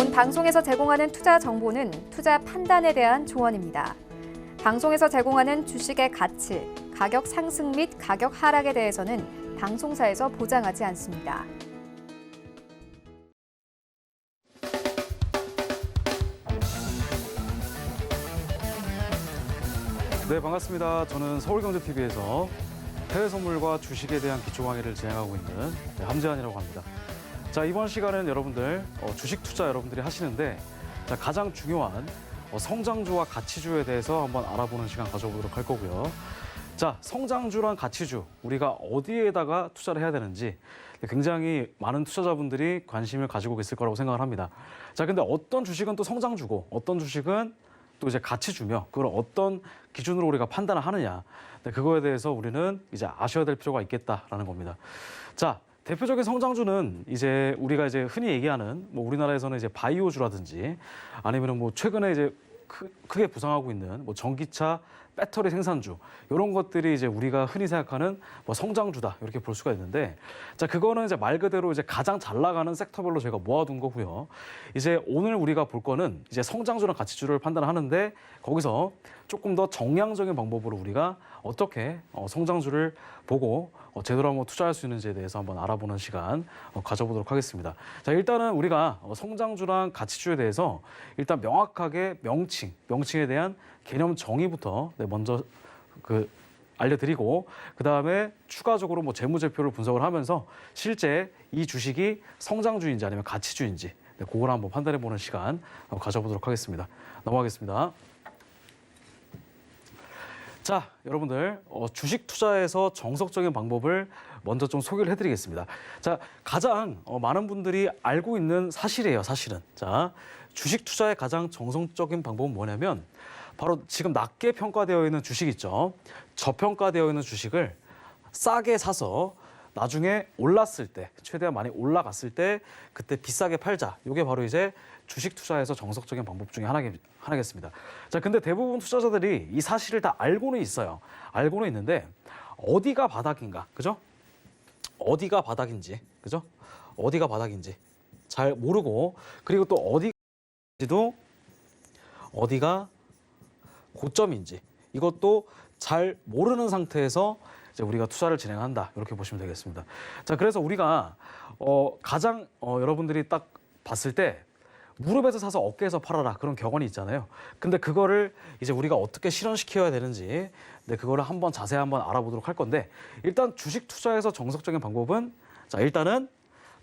본 방송에서 제공하는 투자 정보는 투자 판단에 대한 조언입니다. 방송에서 제공하는 주식의 가치, 가격 상승 및 가격 하락에 대해서는 방송사에서 보장하지 않습니다. 네, 반갑습니다. 저는 서울경제TV에서 해외 선물과 주식에 대한 기초 강의를 진행하고 있는 함재환이라고 합니다. 자, 이번 시간은 여러분들 주식 투자 여러분들이 하시는데 가장 중요한 성장주와 가치주에 대해서 한번 알아보는 시간 가져보도록 할 거고요. 자, 성장주랑 가치주, 우리가 어디에다가 투자를 해야 되는지 굉장히 많은 투자자분들이 관심을 가지고 있을 거라고 생각을 합니다. 자, 근데 어떤 주식은 또 성장주고 어떤 주식은 또 이제 가치주며 그걸 어떤 기준으로 우리가 판단을 하느냐. 그거에 대해서 우리는 이제 아셔야 될 필요가 있겠다라는 겁니다. 자, 대표적인 성장주는 이제 우리가 이제 흔히 얘기하는 뭐 우리나라에서는 이제 바이오주라든지 아니면은 뭐 최근에 이제 크게 부상하고 있는 뭐 전기차 배터리 생산주 이런 것들이 이제 우리가 흔히 생각하는 뭐 성장주다 이렇게 볼 수가 있는데 자 그거는 이제 말 그대로 이제 가장 잘 나가는 섹터별로 저희가 모아둔 거고요. 이제 오늘 우리가 볼 거는 이제 성장주랑 가치주를 판단하는데 거기서 조금 더 정량적인 방법으로 우리가 어떻게 성장주를 보고 제대로 한번 투자할 수 있는지에 대해서 한번 알아보는 시간 가져보도록 하겠습니다. 자, 일단은 우리가 성장주랑 가치주에 대해서 일단 명확하게 명칭에 대한 개념 정의부터 먼저 알려드리고 그다음에 추가적으로 뭐 재무제표를 분석을 하면서 실제 이 주식이 성장주인지 아니면 가치주인지 그걸 한번 판단해보는 시간 가져보도록 하겠습니다. 넘어가겠습니다. 자, 여러분들 주식 투자에서 정석적인 방법을 먼저 좀 소개를 해드리겠습니다. 자, 가장 많은 분들이 알고 있는 사실이에요, 사실은. 자, 주식 투자의 가장 정석적인 방법은 뭐냐면 바로 지금 낮게 평가되어 있는 주식 있죠. 저평가되어 있는 주식을 싸게 사서 나중에 올랐을 때, 최대한 많이 올라갔을 때 그때 비싸게 팔자. 이게 바로 이제 주식 투자에서 정석적인 방법 중에 하나겠습니다. 자, 근데 대부분 투자자들이 이 사실을 다 알고는 있어요. 알고는 있는데 어디가 바닥인가, 그죠? 어디가 바닥인지, 그죠? 어디가 바닥인지 잘 모르고 그리고 또 어디가 고점인지 이것도 잘 모르는 상태에서 이제 우리가 투자를 진행한다 이렇게 보시면 되겠습니다. 자, 그래서 우리가 가장 여러분들이 딱 봤을 때 무릎에서 사서 어깨에서 팔아라 그런 격언이 있잖아요. 근데 그거를 이제 우리가 어떻게 실현시켜야 되는지 그거를 자세히 한번 알아보도록 할 건데 일단 주식 투자에서 정석적인 방법은 자, 일단은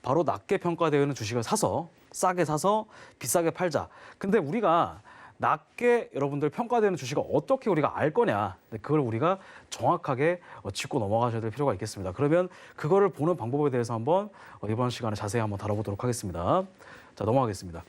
바로 낮게 평가되어 있는 주식을 사서 싸게 사서 비싸게 팔자. 근데 우리가 낮게 여러분들 평가되는 주식을 어떻게 우리가 알 거냐. 그걸 우리가 정확하게 짚고 넘어가셔야 될 필요가 있겠습니다. 그러면 그거를 보는 방법에 대해서 한번 이번 시간에 자세히 한번 다뤄보도록 하겠습니다. 자, 넘어가겠습니다.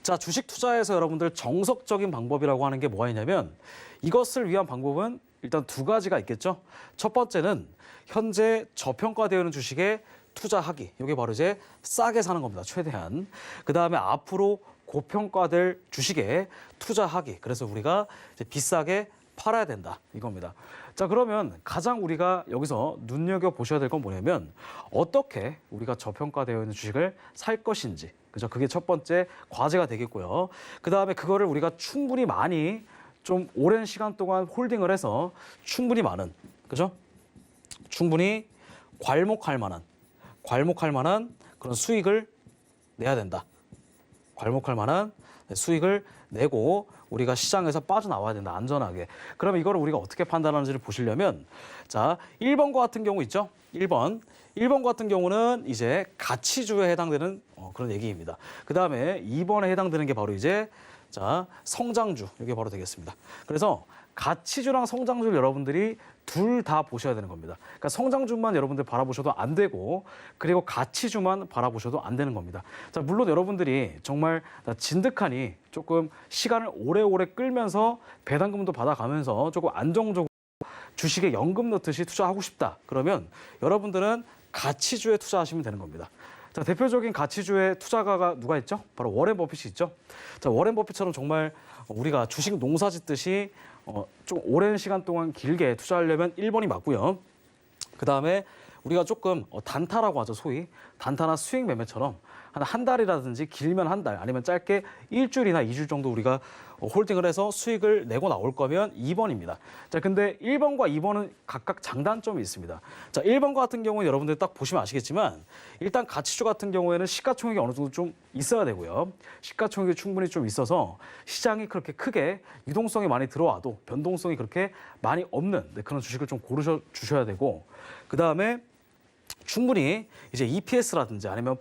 자, 주식 투자에서 여러분들 정석적인 방법이라고 하는 게 뭐가 있냐면 이것을 위한 방법은 일단 두 가지가 있겠죠. 첫 번째는 현재 저평가되어 있는 주식에 투자하기. 이게 바로 이제 싸게 사는 겁니다. 최대한. 그다음에 앞으로 고평가될 주식에 투자하기. 그래서 우리가 이제 비싸게 팔아야 된다. 이겁니다. 자, 그러면 가장 우리가 여기서 눈여겨보셔야 될 건 뭐냐면 어떻게 우리가 저평가되어 있는 주식을 살 것인지. 그죠? 그게 첫 번째 과제가 되겠고요. 그다음에 그거를 우리가 충분히 많이 좀 오랜 시간 동안 홀딩을 해서 충분히 많은, 그죠? 충분히 괄목할 만한 그런 수익을 내야 된다. 괄목할 만한 수익을 내고 우리가 시장에서 빠져나와야 된다. 안전하게. 그러면 이걸 우리가 어떻게 판단하는지를 보시려면 자, 1번과 같은 경우 있죠? 1번 같은 경우는 이제 가치주에 해당되는 그런 얘기입니다. 그다음에 2번에 해당되는 게 바로 이제 자, 성장주. 이게 바로 되겠습니다. 그래서 가치주랑 성장주를 여러분들이 둘 다 보셔야 되는 겁니다. 그러니까 성장주만 여러분들 바라보셔도 안 되고 그리고 가치주만 바라보셔도 안 되는 겁니다. 자, 물론 여러분들이 정말 진득하니 조금 시간을 오래오래 끌면서 배당금도 받아가면서 조금 안정적으로 주식에 연금 넣듯이 투자하고 싶다. 그러면 여러분들은 가치주에 투자하시면 되는 겁니다. 자, 대표적인 가치주의 투자가가 누가 있죠? 바로 워렌 버핏이 있죠. 자, 워렌 버핏처럼 정말 우리가 주식 농사 짓듯이 좀 오랜 시간 동안 길게 투자하려면 1번이 맞고요. 그다음에 우리가 조금 단타라고 하죠, 소위. 단타나 수익 매매처럼 한 달이라든지 길면 한 달, 아니면 짧게 일주일이나 2주 정도 우리가 홀딩을 해서 수익을 내고 나올 거면 2번입니다. 자, 근데 1번과 2번은 각각 장단점이 있습니다. 자, 1번 같은 경우는 여러분들 딱 보시면 아시겠지만 일단 가치주 같은 경우에는 시가총액이 어느 정도 좀 있어야 되고요. 시가총액이 충분히 좀 있어서 시장이 그렇게 크게 유동성이 많이 들어와도 변동성이 그렇게 많이 없는 그런 주식을 좀 고르셔 주셔야 되고, 그다음에 충분히 이제 EPS라든지 아니면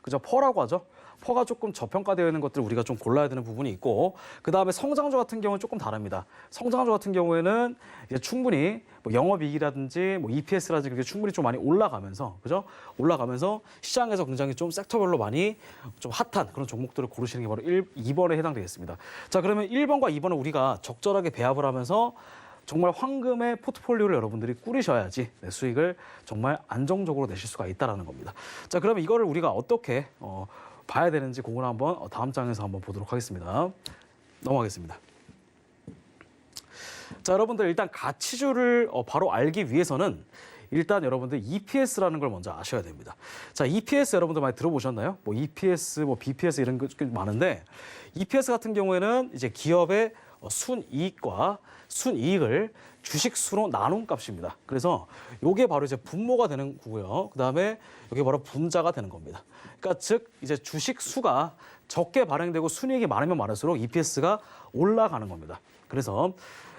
그죠? 퍼라고 하죠. 퍼가 조금 저평가되어 있는 것들을 우리가 좀 골라야 되는 부분이 있고, 그다음에 성장주 같은 경우는 조금 다릅니다. 성장주 같은 경우에는 이제 충분히 뭐 영업이익이라든지 뭐 EPS라든지 그게 충분히 좀 많이 올라가면서, 그죠? 올라가면서 시장에서 굉장히 좀 섹터별로 많이 좀 핫한 그런 종목들을 고르시는 게 바로 2번에 해당되겠습니다. 자, 그러면 1번과 2번은 우리가 적절하게 배합을 하면서 정말 황금의 포트폴리오를 여러분들이 꾸리셔야지 수익을 정말 안정적으로 내실 수가 있다는 겁니다. 자, 그러면 이거를 우리가 어떻게 봐야 되는지 그걸 한번 다음 장에서 한번 보도록 하겠습니다. 넘어가겠습니다. 자, 여러분들 일단 가치주를 바로 알기 위해서는 일단 여러분들 EPS라는 걸 먼저 아셔야 됩니다. 자, EPS 여러분들 많이 들어보셨나요? 뭐 EPS, 뭐 BPS 이런 게 많은데, EPS 같은 경우에는 이제 기업의 순이익과 순이익을 주식수로 나눈 값입니다. 그래서 이게 바로 이제 분모가 되는 거고요. 그다음에 이게 바로 분자가 되는 겁니다. 그러니까 즉 이제 주식수가 적게 발행되고 순이익이 많으면 많을수록 EPS가 올라가는 겁니다. 그래서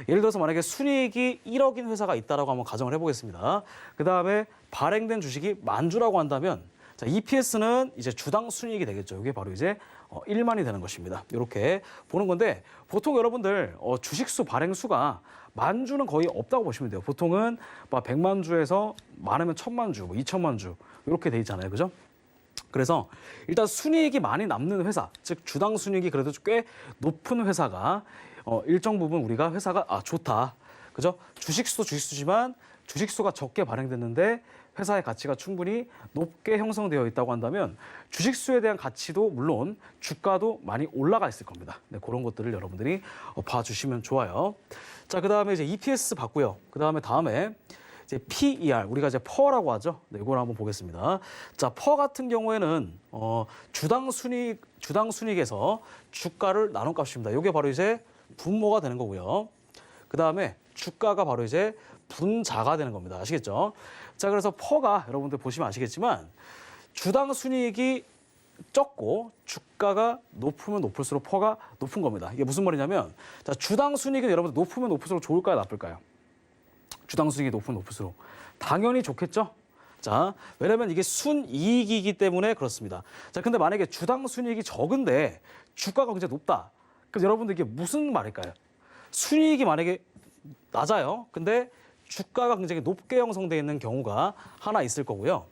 예를 들어서 만약에 순이익이 1억인 회사가 있다라고 한번 가정을 해보겠습니다. 그다음에 발행된 주식이 만주라고 한다면, 자, EPS는 이제 주당 순이익이 되겠죠. 이게 바로 이제 1만이 되는 것입니다. 이렇게 보는 건데, 보통 여러분들 주식수 발행수가 만주는 거의 없다고 보시면 돼요. 보통은 100만 주에서 많으면 1000만 주, 2000만 주 이렇게 돼 있잖아요. 그죠? 그래서 일단 순이익이 많이 남는 회사, 즉 주당 순이익이 그래도 꽤 높은 회사가 일정 부분 우리가 회사가 좋다. 그죠? 주식수도 주식수지만 주식수가 적게 발행됐는데 회사의 가치가 충분히 높게 형성되어 있다고 한다면 주식수에 대한 가치도 물론 주가도 많이 올라가 있을 겁니다. 네, 그런 것들을 여러분들이 봐주시면 좋아요. 자, 그다음에 이제 EPS 봤고요. 다음에 이제 PER, 우리가 이제 퍼라고 하죠. 네, 이걸 한번 보겠습니다. 자, 퍼 같은 경우에는 주당 순이익에서 주가를 나눈 값입니다. 이게 바로 이제 분모가 되는 거고요. 그다음에 주가가 바로 이제 분자가 되는 겁니다. 아시겠죠? 자, 그래서 퍼가 여러분들 보시면 아시겠지만 주당 순이익이 적고 주가가 높으면 높을수록 퍼가 높은 겁니다. 이게 무슨 말이냐면, 자, 주당 순이익은 여러분들 높으면 높을수록 좋을까요, 나쁠까요? 주당 순이익이 높으면 높을수록 당연히 좋겠죠? 자, 왜냐면 이게 순이익이기 때문에 그렇습니다. 자, 근데 만약에 주당 순이익이 적은데 주가가 굉장히 높다. 그럼 여러분들 이게 무슨 말일까요? 순이익이 만약에 낮아요. 근데 주가가 굉장히 높게 형성되어 있는 경우가 하나 있을 거고요.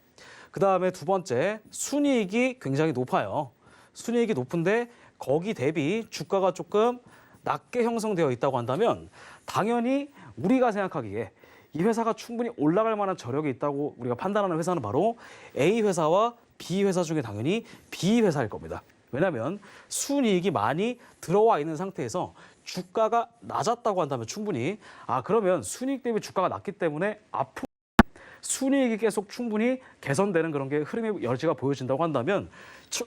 그다음에 두 번째, 순이익이 굉장히 높아요. 순이익이 높은데 거기 대비 주가가 조금 낮게 형성되어 있다고 한다면 당연히 우리가 생각하기에 이 회사가 충분히 올라갈 만한 저력이 있다고 우리가 판단하는 회사는 바로 A 회사와 B 회사 중에 당연히 B 회사일 겁니다. 왜냐하면 순이익이 많이 들어와 있는 상태에서 주가가 낮았다고 한다면 충분히 그러면 순이익 대비 주가가 낮기 때문에 앞으로 순이익이 계속 충분히 개선되는 그런 게 흐름의 여지가 보여진다고 한다면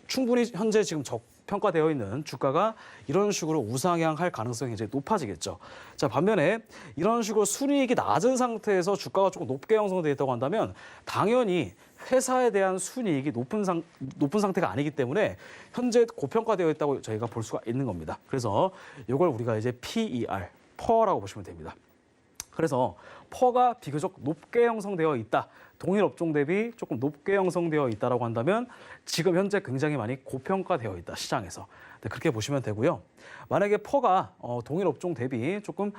충분히 현재 지금 저평가되어 있는 주가가 이런 식으로 우상향할 가능성이 이제 높아지겠죠. 자, 반면에 이런 식으로 순이익이 낮은 상태에서 주가가 조금 높게 형성되어 있다고 한다면 당연히 회사에 대한 순이익이 높은 상태가 아니기 때문에 현재 고평가되어 있다고 저희가 볼 수가 있는 겁니다. 그래서 이걸 우리가 이제 PER, 퍼라고 보시면 됩니다. 그래서 퍼가 비교적 높게 형성되어 있다. 동일 업종 대비 조금 높게 형성되어 있다라고 한다면 지금 현재 굉장히 많이 고평가되어 있다, 시장에서. 네, 그렇게 보시면 되고요. 만약에 퍼가 동일 업종 대비 조금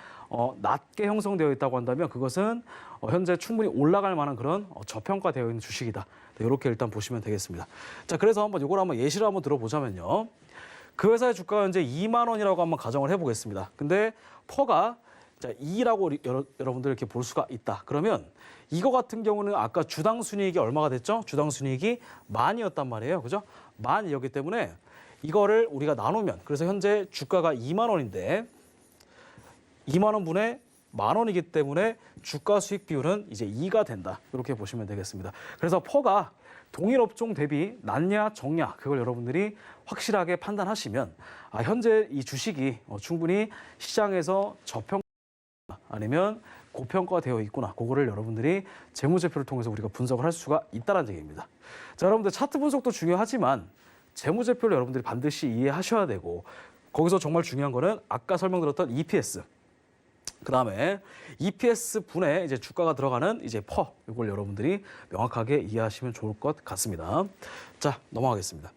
낮게 형성되어 있다고 한다면 그것은 현재 충분히 올라갈 만한 그런 저평가되어 있는 주식이다. 네, 이렇게 일단 보시면 되겠습니다. 자, 그래서 이걸 한번 예시를 한번 들어보자면요. 그 회사의 주가가 현재 2만 원이라고 한번 가정을 해보겠습니다. 근데 퍼가 2라고 여러분들 이렇게 볼 수가 있다. 그러면 이거 같은 경우는 아까 주당 순이익이 얼마가 됐죠? 주당 순이익이 만이었단 말이에요. 그죠? 만이었기 때문에 이거를 우리가 나누면, 그래서 현재 주가가 2만 원인데 2만 원 분의 10,000원이기 때문에 주가 수익 비율은 이제 2가 된다. 이렇게 보시면 되겠습니다. 그래서 퍼가 동일 업종 대비 낮냐 적냐 그걸 여러분들이 확실하게 판단하시면 현재 이 주식이 충분히 시장에서 저평가 아니면 고평가되어 있구나. 그거를 여러분들이 재무제표를 통해서 우리가 분석을 할 수가 있다는 얘기입니다. 자, 여러분들 차트 분석도 중요하지만 재무제표를 여러분들이 반드시 이해하셔야 되고 거기서 정말 중요한 거는 아까 설명드렸던 EPS. 그다음에 EPS 분에 이제 주가가 들어가는 이제 퍼 이걸 여러분들이 명확하게 이해하시면 좋을 것 같습니다. 자, 넘어가겠습니다.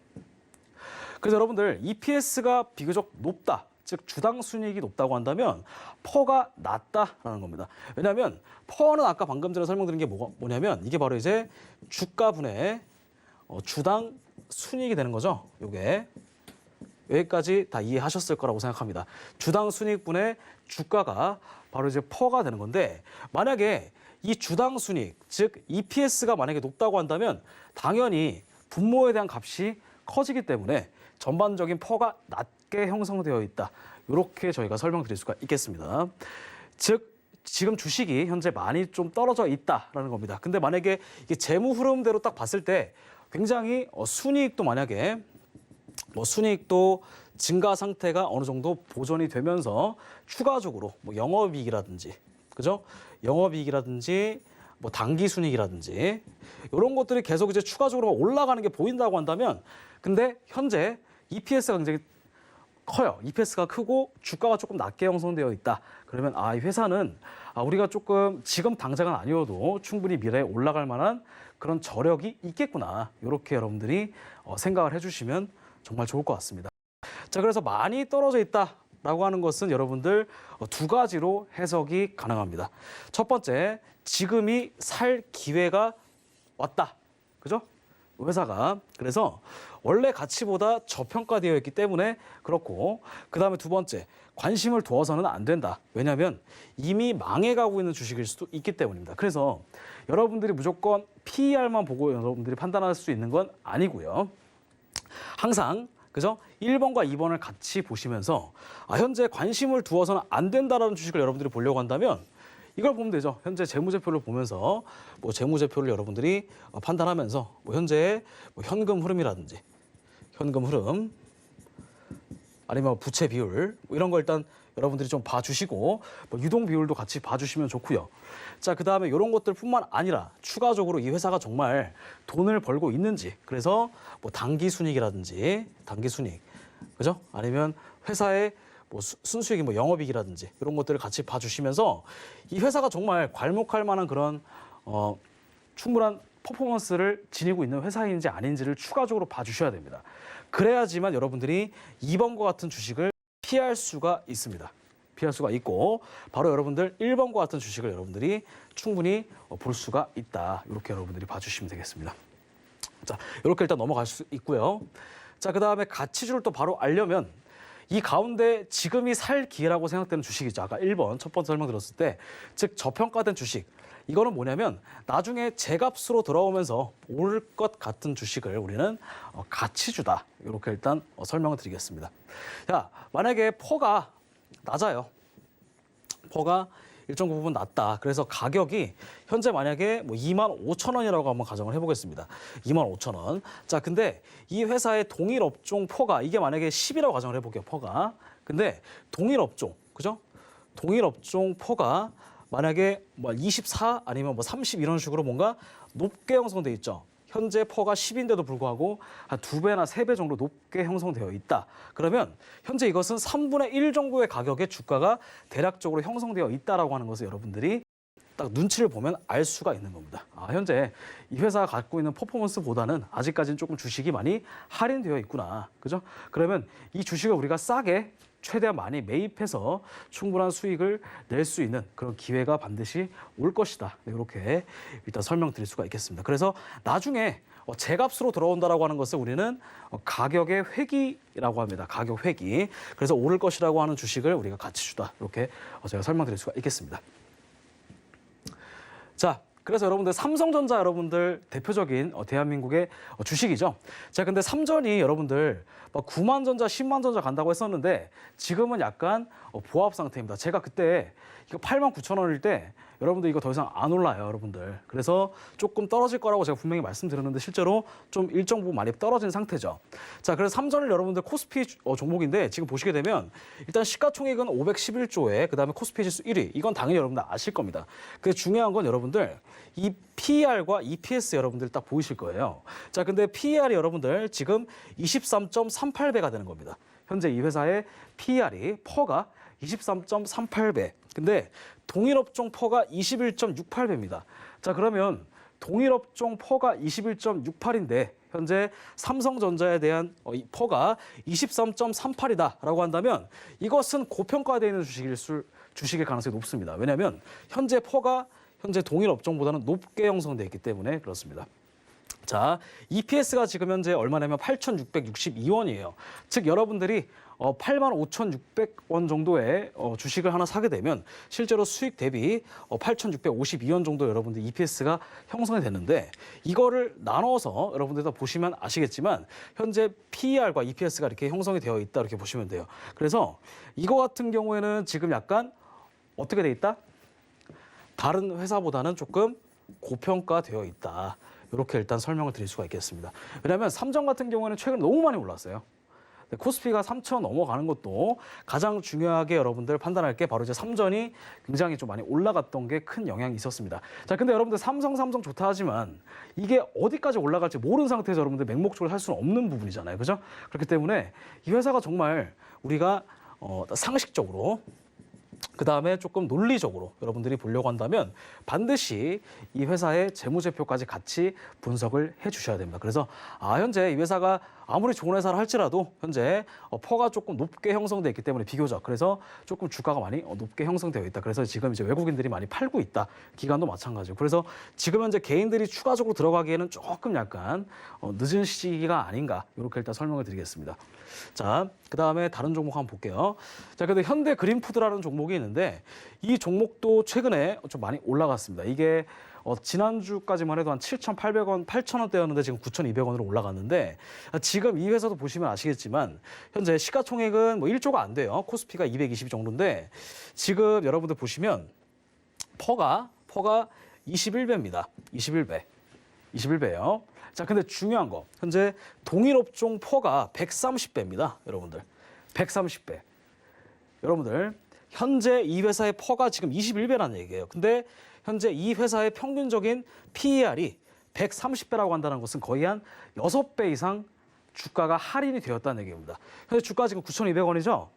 그래서 여러분들 EPS가 비교적 높다. 즉 주당 순이익이 높다고 한다면 퍼가 낮다라는 겁니다. 왜냐하면 퍼는 아까 방금 전에 설명드린 게 뭐냐면 이게 바로 이제 주가 분의 주당 순이익이 되는 거죠. 요게 여기까지 다 이해하셨을 거라고 생각합니다. 주당 순이익분의 주가가 바로 이제 퍼가 되는 건데 만약에 이 주당 순이익, 즉 EPS가 만약에 높다고 한다면 당연히 분모에 대한 값이 커지기 때문에 전반적인 퍼가 낮게 형성되어 있다. 이렇게 저희가 설명드릴 수가 있겠습니다. 즉 지금 주식이 현재 많이 좀 떨어져 있다라는 겁니다. 근데 만약에 이게 재무 흐름대로 딱 봤을 때 굉장히 순이익도 만약에 순이익도 증가 상태가 어느 정도 보존이 되면서 추가적으로 영업이익이라든지 그죠? 영업이익이라든지 단기 순이익이라든지 이런 것들이 계속 이제 추가적으로 올라가는 게 보인다고 한다면 근데 현재 EPS가 굉장히 커요. EPS가 크고 주가가 조금 낮게 형성되어 있다. 그러면 이 회사는 우리가 조금 지금 당장은 아니어도 충분히 미래에 올라갈 만한 그런 저력이 있겠구나. 이렇게 여러분들이 생각을 해주시면 정말 좋을 것 같습니다. 자, 그래서 많이 떨어져 있다라고 하는 것은 여러분들 두 가지로 해석이 가능합니다. 첫 번째, 지금이 살 기회가 왔다. 그죠? 회사가. 그래서 원래 가치보다 저평가되어 있기 때문에 그렇고 그다음에 두 번째, 관심을 두어서는 안 된다. 왜냐하면 이미 망해가고 있는 주식일 수도 있기 때문입니다. 그래서 여러분들이 무조건 PER만 보고 여러분들이 판단할 수 있는 건 아니고요. 항상 그죠? 1번과 2번을 같이 보시면서 현재 관심을 두어서는 안 된다라는 주식을 여러분들이 보려고 한다면 이걸 보면 되죠. 현재 재무제표를 보면서 재무제표를 여러분들이 판단하면서 현재의 현금 흐름이라든지 현금 흐름 아니면 부채 비율 이런 거 일단 여러분들이 좀 봐주시고 유동 비율도 같이 봐주시면 좋고요. 자, 그다음에 이런 것들뿐만 아니라 추가적으로 이 회사가 정말 돈을 벌고 있는지 그래서 단기 순이익이라든지 단기 순이익 그죠? 아니면 회사의 순수익이 영업이익이라든지 이런 것들을 같이 봐주시면서 이 회사가 정말 괄목할 만한 그런 충분한 퍼포먼스를 지니고 있는 회사인지 아닌지를 추가적으로 봐주셔야 됩니다. 그래야지만 여러분들이 2번과 같은 주식을 피할 수가 있습니다. 피할 수가 있고 바로 여러분들 1번과 같은 주식을 여러분들이 충분히 볼 수가 있다. 이렇게 여러분들이 봐주시면 되겠습니다. 자, 이렇게 일단 넘어갈 수 있고요. 자, 그다음에 가치주를 또 바로 알려면 이 가운데 지금이 살 기회라고 생각되는 주식이죠. 아까 1번 첫 번째 설명드렸을 때 즉 저평가된 주식. 이거는 뭐냐면 나중에 제값으로 들어오면서 오를 것 같은 주식을 우리는 가치주다. 이렇게 일단 설명을 드리겠습니다. 자, 만약에 퍼가 낮아요. 퍼가 일정 부분 낮다. 그래서 가격이 현재 만약에 25,000원이라고 한번 가정을 해보겠습니다. 25,000원. 자, 근데 이 회사의 동일 업종 퍼가 이게 만약에 10이라고 가정을 해볼게요. 퍼가. 근데 동일 업종, 그죠? 동일 업종 퍼가 만약에 24 아니면 30 이런 식으로 뭔가 높게 형성돼 있죠. 현재 퍼가 10인데도 불구하고 한 2배나 3배 정도 높게 형성되어 있다. 그러면 현재 이것은 3분의 1 정도의 가격의 주가가 대략적으로 형성되어 있다라고 하는 것을 여러분들이 딱 눈치를 보면 알 수가 있는 겁니다. 현재 이 회사가 갖고 있는 퍼포먼스보다는 아직까지는 조금 주식이 많이 할인되어 있구나. 그죠? 그러면 이 주식을 우리가 싸게 최대한 많이 매입해서 충분한 수익을 낼 수 있는 그런 기회가 반드시 올 것이다. 이렇게 일단 설명드릴 수가 있겠습니다. 그래서 나중에 제값으로 들어온다라고 하는 것을 우리는 가격의 회귀라고 합니다. 가격 회귀. 그래서 오를 것이라고 하는 주식을 우리가 가치주다. 이렇게 제가 설명드릴 수가 있겠습니다. 자, 그래서 여러분들 삼성전자 여러분들 대표적인 대한민국의 주식이죠. 자, 근데 삼전이 여러분들 막 9만 전자, 10만 전자 간다고 했었는데 지금은 약간 보합 상태입니다. 제가 그때 이거 8만 9천 원일 때 여러분들 이거 더 이상 안 올라요, 여러분들. 그래서 조금 떨어질 거라고 제가 분명히 말씀드렸는데 실제로 좀 일정 부분 많이 떨어진 상태죠. 자, 그래서 삼전을 여러분들 코스피 종목인데 지금 보시게 되면 일단 시가총액은 511조에 그다음에 코스피 지수 1위. 이건 당연히 여러분들 아실 겁니다. 근데 중요한 건 여러분들 이 PER과 EPS 여러분들 딱 보이실 거예요. 자, 근데 PER이 여러분들 지금 23.38배가 되는 겁니다. 현재 이 회사의 PER이 퍼가 23.38배. 근데 동일업종 퍼가 21.68배입니다. 자, 그러면 동일업종 퍼가 21.68인데 현재 삼성전자에 대한 이 퍼가 23.38이다라고 한다면 이것은 고평가되어 있는 주식일 가능성이 높습니다. 왜냐하면 현재 퍼가 현재 동일업종보다는 높게 형성되어 있기 때문에 그렇습니다. 자, EPS가 지금 현재 얼마냐면 8,662원이에요. 즉 여러분들이 85,600원 정도의 주식을 하나 사게 되면 실제로 수익 대비 8,652원 정도 여러분들 EPS가 형성이 되는데 이거를 나눠서 여러분들 다 보시면 아시겠지만 현재 PER과 EPS가 이렇게 형성이 되어 있다 이렇게 보시면 돼요. 그래서 이거 같은 경우에는 지금 약간 어떻게 돼 있다? 다른 회사보다는 조금 고평가되어 있다. 이렇게 일단 설명을 드릴 수가 있겠습니다. 왜냐하면 삼전 같은 경우에는 최근 너무 많이 올랐어요. 코스피가 3,000 넘어가는 것도 가장 중요하게 여러분들 판단할 게 바로 이제 삼전이 굉장히 좀 많이 올라갔던 게 큰 영향이 있었습니다. 자, 근데 여러분들 삼성 좋다 하지만 이게 어디까지 올라갈지 모르는 상태에서 여러분들 맹목적으로 할 수는 없는 부분이잖아요. 그죠? 그렇기 때문에 이 회사가 정말 우리가 상식적으로 그다음에 조금 논리적으로 여러분들이 보려고 한다면 반드시 이 회사의 재무제표까지 같이 분석을 해주셔야 됩니다. 그래서 현재 이 회사가 아무리 좋은 회사를 할지라도 현재 퍼가 조금 높게 형성되어 있기 때문에 비교적 그래서 조금 주가가 많이 높게 형성되어 있다. 그래서 지금 이제 외국인들이 많이 팔고 있다. 기관도 마찬가지고. 그래서 지금 현재 개인들이 추가적으로 들어가기에는 조금 약간 늦은 시기가 아닌가 이렇게 일단 설명을 드리겠습니다. 자, 그다음에 다른 종목 한번 볼게요. 자, 근데 현대 그린푸드라는 종목이 있는데 이 종목도 최근에 좀 많이 올라갔습니다. 이게 지난주까지만 해도 한 7,800원, 8,000원대였는데 지금 9,200원으로 올라갔는데 지금 이 회사도 보시면 아시겠지만 현재 시가총액은 뭐 1조가 안 돼요. 코스피가 220 정도인데 지금 여러분들 보시면 퍼가 21배입니다. 21배예요. 자, 근데 중요한 거 현재 동일업종 퍼가 130배입니다. 여러분들 130배. 여러분들 현재 이 회사의 퍼가 지금 21배라는 얘기예요. 근데 현재 이 회사의 평균적인 PER이 130배라고 한다는 것은 거의 한 6배 이상 주가가 할인이 되었다는 얘기입니다. 현재 주가 지금 9,200원이죠.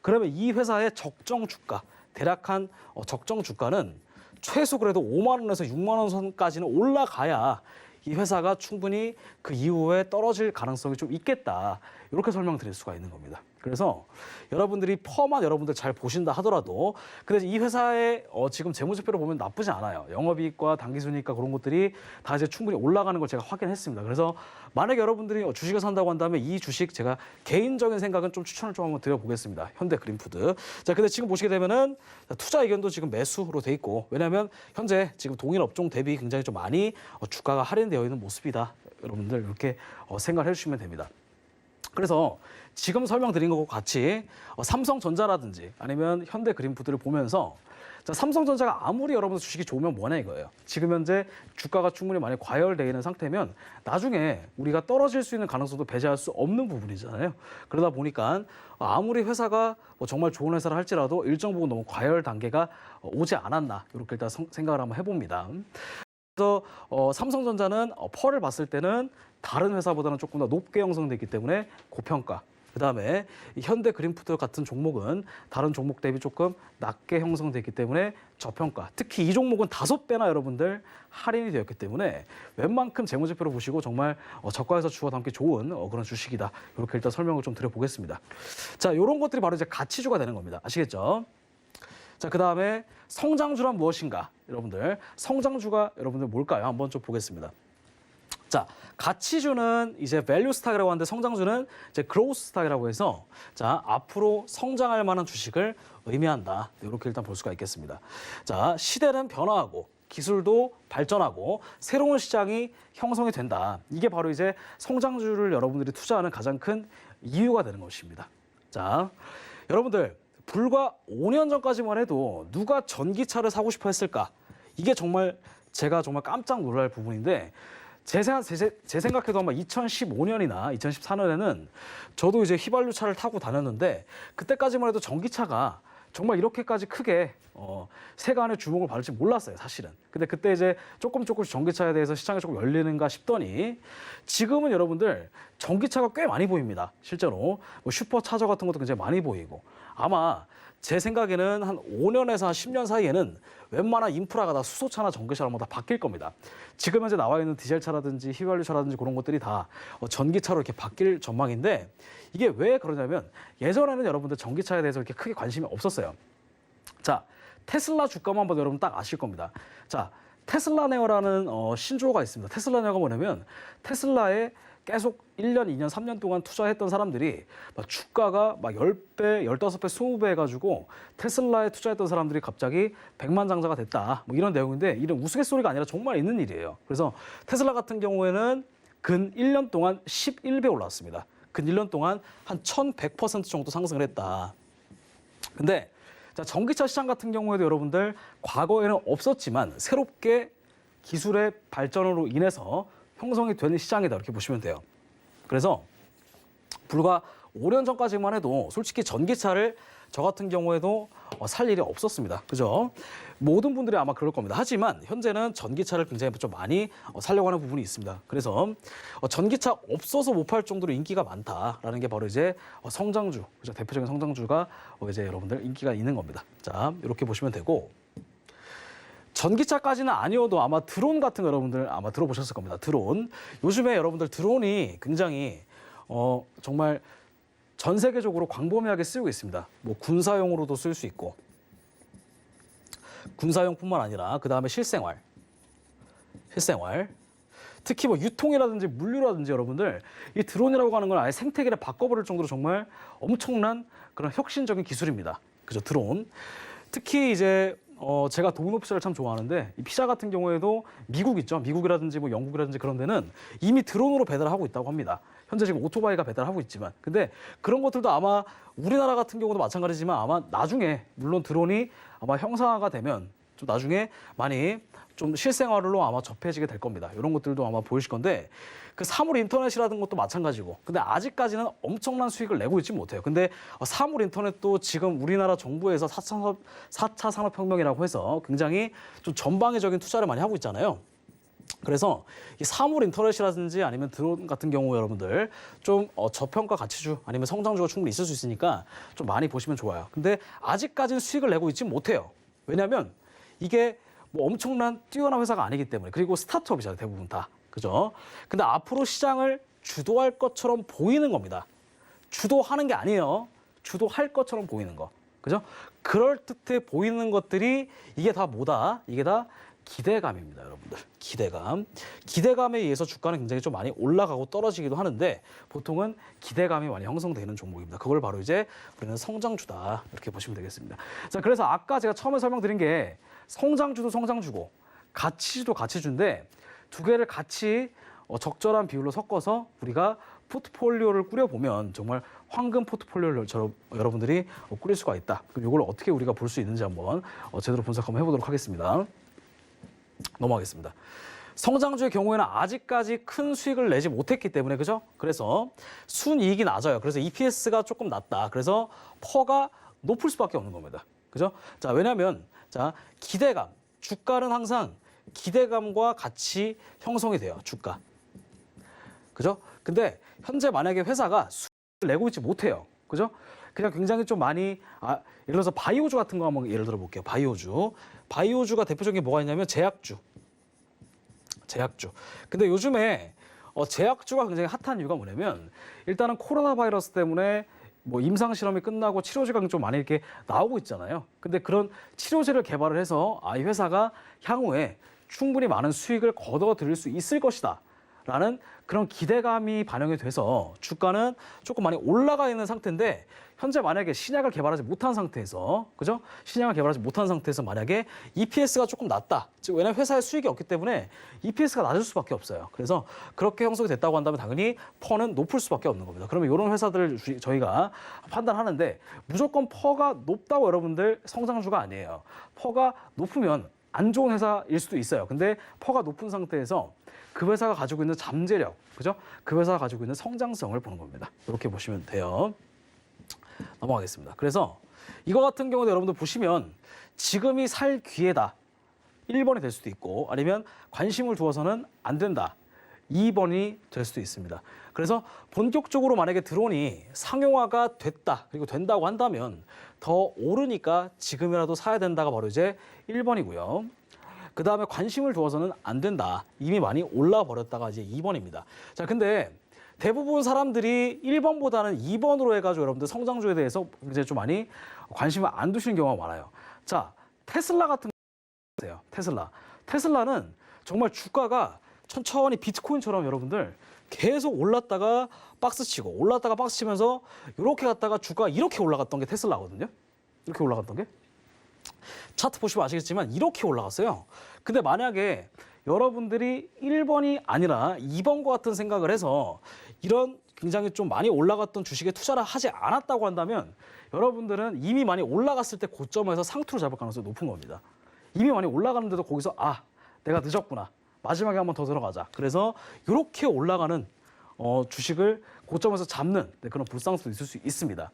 그러면 이 회사의 적정 주가, 대략 한 적정 주가는 최소 그래도 5만 원에서 6만 원 선까지는 올라가야 이 회사가 충분히 그 이후에 떨어질 가능성이 좀 있겠다. 이렇게 설명드릴 수가 있는 겁니다. 그래서 여러분들이 퍼만 여러분들 잘 보신다 하더라도 근데 이 회사의 지금 재무제표를 보면 나쁘지 않아요. 영업이익과 당기순이익과 그런 것들이 다 이제 충분히 올라가는 걸 제가 확인했습니다. 그래서 만약에 여러분들이 주식을 산다고 한다면 이 주식 제가 개인적인 생각은 좀 추천을 좀 한번 드려보겠습니다. 현대 그린푸드. 자, 근데 지금 보시게 되면은 투자 의견도 지금 매수로 돼 있고 왜냐하면 현재 지금 동일 업종 대비 굉장히 좀 많이 주가가 할인되어 있는 모습이다. 여러분들 이렇게 생각을 해주시면 됩니다. 그래서 지금 설명드린 것과 같이 삼성전자라든지 아니면 현대 그린푸드를 보면서 자, 삼성전자가 아무리 여러분들 주식이 좋으면 뭐냐 이거예요. 지금 현재 주가가 충분히 많이 과열되어 있는 상태면 나중에 우리가 떨어질 수 있는 가능성도 배제할 수 없는 부분이잖아요. 그러다 보니까 아무리 회사가 정말 좋은 회사를 할지라도 일정 부분 너무 과열 단계가 오지 않았나 이렇게 일단 생각을 한번 해봅니다. 그래서 삼성전자는 퍼를 봤을 때는 다른 회사보다는 조금 더 높게 형성됐기 때문에 고평가. 그다음에 이 현대 그린푸드 같은 종목은 다른 종목 대비 조금 낮게 형성됐기 때문에 저평가. 특히 이 종목은 5배나 여러분들 할인이 되었기 때문에 웬만큼 재무제표를 보시고 정말 저가에서 주워 담기 좋은 그런 주식이다. 이렇게 일단 설명을 좀 드려보겠습니다. 자, 이런 것들이 바로 이제 가치주가 되는 겁니다. 아시겠죠? 자, 그다음에 성장주란 무엇인가? 여러분들 성장주가 여러분들 뭘까요? 한번 좀 보겠습니다. 자, 가치주는 이제 밸류 스탁이라고 하는데 성장주는 이제 그로우스 스탁이라고 해서 자, 앞으로 성장할 만한 주식을 의미한다. 이렇게 일단 볼 수가 있겠습니다. 자, 시대는 변화하고 기술도 발전하고 새로운 시장이 형성이 된다. 이게 바로 이제 성장주를 여러분들이 투자하는 가장 큰 이유가 되는 것입니다. 자, 여러분들 불과 5년 전까지만 해도 누가 전기차를 사고 싶어 했을까? 이게 정말 제가 정말 깜짝 놀랄 부분인데 제 생각해도 아마 2015년이나 2014년에는 저도 이제 휘발유차를 타고 다녔는데 그때까지만 해도 전기차가 정말 이렇게까지 크게 세간의 주목을 받을지 몰랐어요, 사실은. 근데 그때 이제 조금씩 전기차에 대해서 시장이 조금 열리는가 싶더니 지금은 여러분들 전기차가 꽤 많이 보입니다. 실제로 뭐 슈퍼차저 같은 것도 굉장히 많이 보이고 아마 제 생각에는 한 5년에서 한 10년 사이에는 웬만한 인프라가 다 수소차나 전기차로 다 바뀔 겁니다. 지금 현재 나와 있는 디젤차라든지 휘발유차라든지 그런 것들이 다 전기차로 이렇게 바뀔 전망인데 이게 왜 그러냐면 예전에는 여러분들 전기차에 대해서 이렇게 크게 관심이 없었어요. 자, 테슬라 주가만 한번 여러분 딱 아실 겁니다. 자, 테슬라 네어라는 신조어가 있습니다. 테슬라 네어가 뭐냐면 테슬라에 계속 1년, 2년, 3년 동안 투자했던 사람들이 막 주가가 막 10배, 15배, 20배 해가지고 테슬라에 투자했던 사람들이 갑자기 백만장자가 됐다. 뭐 이런 내용인데 이런 우스갯소리가 아니라 정말 있는 일이에요. 그래서 테슬라 같은 경우에는 근 1년 동안 11배 올랐습니다. 근 1년 동안 한 1100% 정도 상승을 했다. 근데 자, 전기차 시장 같은 경우에도 여러분들 과거에는 없었지만 새롭게 기술의 발전으로 인해서 형성이 되는 시장이다 이렇게 보시면 돼요. 그래서 불과 5년 전까지만 해도 솔직히 전기차를 저 같은 경우에도 살 일이 없었습니다. 그죠? 모든 분들이 아마 그럴 겁니다. 하지만 현재는 전기차를 굉장히 좀 많이 살려고 하는 부분이 있습니다. 그래서 전기차 없어서 못 팔 정도로 인기가 많다라는 게 바로 이제 성장주, 그죠? 대표적인 성장주가 이제 여러분들 인기가 있는 겁니다. 자, 이렇게 보시면 되고. 전기차까지는 아니어도 아마 드론 같은 거 여러분들 아마 들어보셨을 겁니다. 드론. 요즘에 여러분들 드론이 굉장히 정말 전 세계적으로 광범위하게 쓰이고 있습니다. 뭐 군사용으로도 쓸 수 있고 군사용뿐만 아니라 그다음에 실생활. 특히 뭐 유통이라든지 물류라든지 여러분들 이 드론이라고 하는 건 아예 생태계를 바꿔버릴 정도로 정말 엄청난 그런 혁신적인 기술입니다. 그죠? 드론. 특히 이제 제가 도미노 피자를 참 좋아하는데 이 피자 같은 경우에도 미국 있죠. 미국이라든지 뭐 영국이라든지 그런 데는 이미 드론으로 배달하고 있다고 합니다. 현재 지금 오토바이가 배달하고 있지만 근데 그런 것들도 아마 우리나라 같은 경우도 마찬가지지만 아마 나중에 물론 드론이 아마 형상화가 되면 좀 나중에 많이 좀 실생활로 아마 접해지게 될 겁니다. 이런 것들도 아마 보이실 건데 그 사물 인터넷이라는 것도 마찬가지고 근데 아직까지는 엄청난 수익을 내고 있지 못해요. 근데 사물 인터넷도 지금 우리나라 정부에서 4차 산업혁명이라고 해서 굉장히 좀 전방위적인 투자를 많이 하고 있잖아요. 그래서 이 사물 인터넷이라든지 아니면 드론 같은 경우 여러분들 좀 저평가 가치주 아니면 성장주가 충분히 있을 수 있으니까 좀 많이 보시면 좋아요. 근데 아직까지는 수익을 내고 있지 못해요. 왜냐하면 이게 뭐 엄청난 뛰어난 회사가 아니기 때문에 그리고 스타트업이잖아요. 대부분 다. 그죠? 근데 앞으로 시장을 주도할 것처럼 보이는 겁니다. 주도하는 게 아니에요. 주도할 것처럼 보이는 거. 그죠? 그럴듯해 보이는 것들이 이게 다 뭐다? 이게 다 기대감입니다, 여러분들. 기대감. 기대감에 의해서 주가는 굉장히 좀 많이 올라가고 떨어지기도 하는데 보통은 기대감이 많이 형성되는 종목입니다. 그걸 바로 이제 우리는 성장주다. 이렇게 보시면 되겠습니다. 자, 그래서 아까 제가 처음에 설명드린 게 성장주도 성장주고 가치주도 가치주인데 두 개를 같이 적절한 비율로 섞어서 우리가 포트폴리오를 꾸려보면 정말 황금 포트폴리오를 여러분들이 꾸릴 수가 있다. 그럼 이걸 어떻게 우리가 볼 수 있는지 한번 제대로 분석 한번 해보도록 하겠습니다. 넘어가겠습니다. 성장주의 경우에는 아직까지 큰 수익을 내지 못했기 때문에 그죠? 그래서 순이익이 낮아요. 그래서 EPS가 조금 낮다. 그래서 퍼가 높을 수밖에 없는 겁니다. 그죠? 자, 왜냐하면 자, 기대감. 주가는 항상 기대감과 같이 형성이 돼요. 주가. 그죠? 근데 현재 만약에 회사가 수익을 내고 있지 못해요. 그죠? 그냥 굉장히 좀 많이 예를 들어서 바이오주 같은 거 한번 예를 들어 볼게요. 바이오주가 대표적인 게 뭐가 있냐면 제약주. 근데 요즘에 제약주가 굉장히 핫한 이유가 뭐냐면 일단은 코로나 바이러스 때문에 뭐 임상 실험이 끝나고 치료제가 좀 많이 이렇게 나오고 있잖아요. 근데 그런 치료제를 개발을 해서 이 회사가 향후에 충분히 많은 수익을 거둬들일 수 있을 것이다. 라는 그런 기대감이 반영이 돼서 주가는 조금 많이 올라가 있는 상태인데 현재 만약에 신약을 개발하지 못한 상태에서 그죠? 신약을 개발하지 못한 상태에서 만약에 EPS가 조금 낮다. 즉 왜냐하면 회사의 수익이 없기 때문에 EPS가 낮을 수밖에 없어요. 그래서 그렇게 형성이 됐다고 한다면 당연히 퍼는 높을 수밖에 없는 겁니다. 그러면 이런 회사들을 저희가 판단하는데 무조건 퍼가 높다고 여러분들 성장주가 아니에요. 퍼가 높으면 안 좋은 회사일 수도 있어요. 근데 퍼가 높은 상태에서 그 회사가 가지고 있는 잠재력, 그죠? 그 회사가 가지고 있는 성장성을 보는 겁니다. 이렇게 보시면 돼요. 넘어가겠습니다. 그래서 이거 같은 경우도 여러분들 보시면 지금이 살 기회다. 1번이 될 수도 있고 아니면 관심을 두어서는 안 된다. 2번이 될 수도 있습니다. 그래서 본격적으로 만약에 드론이 상용화가 됐다. 그리고 된다고 한다면 더 오르니까 지금이라도 사야 된다가 바로 이제 1번이고요. 그 다음에 관심을 두어서는 안 된다. 이미 많이 올라 버렸다가 이제 2번입니다. 자, 근데 대부분 사람들이 1번보다는 2번으로 해가지고 여러분들 성장주에 대해서 이제 좀 많이 관심을 안 두시는 경우가 많아요. 자, 테슬라 같은 거예요. 테슬라는 정말 주가가 천천히 비트코인처럼 여러분들 계속 올랐다가 박스치고 올랐다가 박스치면서 이렇게 갔다가 주가가 이렇게 올라갔던 게 테슬라거든요. 이렇게 올라갔던 게. 차트 보시면 아시겠지만 이렇게 올라갔어요. 근데 만약에 여러분들이 1번이 아니라 2번과 같은 생각을 해서 이런 굉장히 좀 많이 올라갔던 주식에 투자를 하지 않았다고 한다면 여러분들은 이미 많이 올라갔을 때 고점에서 상투를 잡을 가능성이 높은 겁니다. 이미 많이 올라가는데도 거기서 내가 늦었구나. 마지막에 한번 더 들어가자. 그래서 이렇게 올라가는 주식을 고점에서 잡는 그런 불상수도 있을 수 있습니다.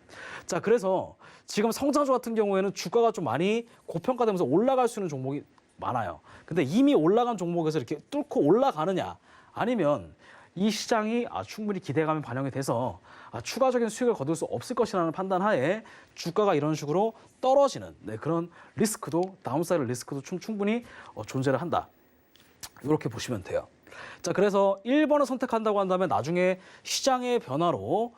자, 그래서 지금 성장주 같은 경우에는 주가가 좀 많이 고평가되면서 올라갈 수 있는 종목이 많아요. 근데 이미 올라간 종목에서 이렇게 뚫고 올라가느냐 아니면 이 시장이 충분히 기대감이 반영이 돼서 추가적인 수익을 거둘 수 없을 것이라는 판단하에 주가가 이런 식으로 떨어지는 그런 리스크도 다운사이드 리스크도 충분히 존재를 한다. 이렇게 보시면 돼요. 자, 그래서 1번을 선택한다고 한다면 나중에 시장의 변화로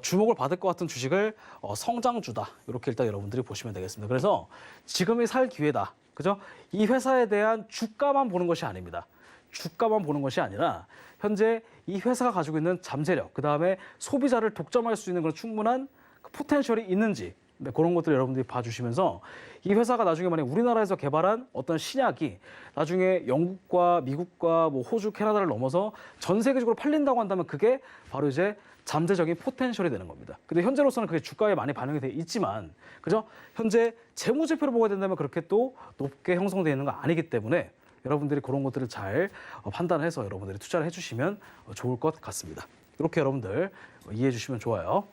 주목을 받을 것 같은 주식을 성장주다. 이렇게 일단 여러분들이 보시면 되겠습니다. 그래서 지금이 살 기회다. 그죠? 이 회사에 대한 주가만 보는 것이 아닙니다. 주가만 보는 것이 아니라 현재 이 회사가 가지고 있는 잠재력, 그다음에 소비자를 독점할 수 있는 그런 충분한 포텐셜이 있는지 그런 것들을 여러분들이 봐주시면서 이 회사가 나중에 만약 우리나라에서 개발한 어떤 신약이 나중에 영국과 미국과 뭐 호주, 캐나다를 넘어서 전 세계적으로 팔린다고 한다면 그게 바로 이제 잠재적인 포텐셜이 되는 겁니다. 근데 현재로서는 그게 주가에 많이 반영이 돼 있지만, 그죠? 현재 재무제표를 보게 된다면 그렇게 또 높게 형성되어 있는 거 아니기 때문에 여러분들이 그런 것들을 잘 판단해서 여러분들이 투자를 해주시면 좋을 것 같습니다. 이렇게 여러분들 이해해 주시면 좋아요.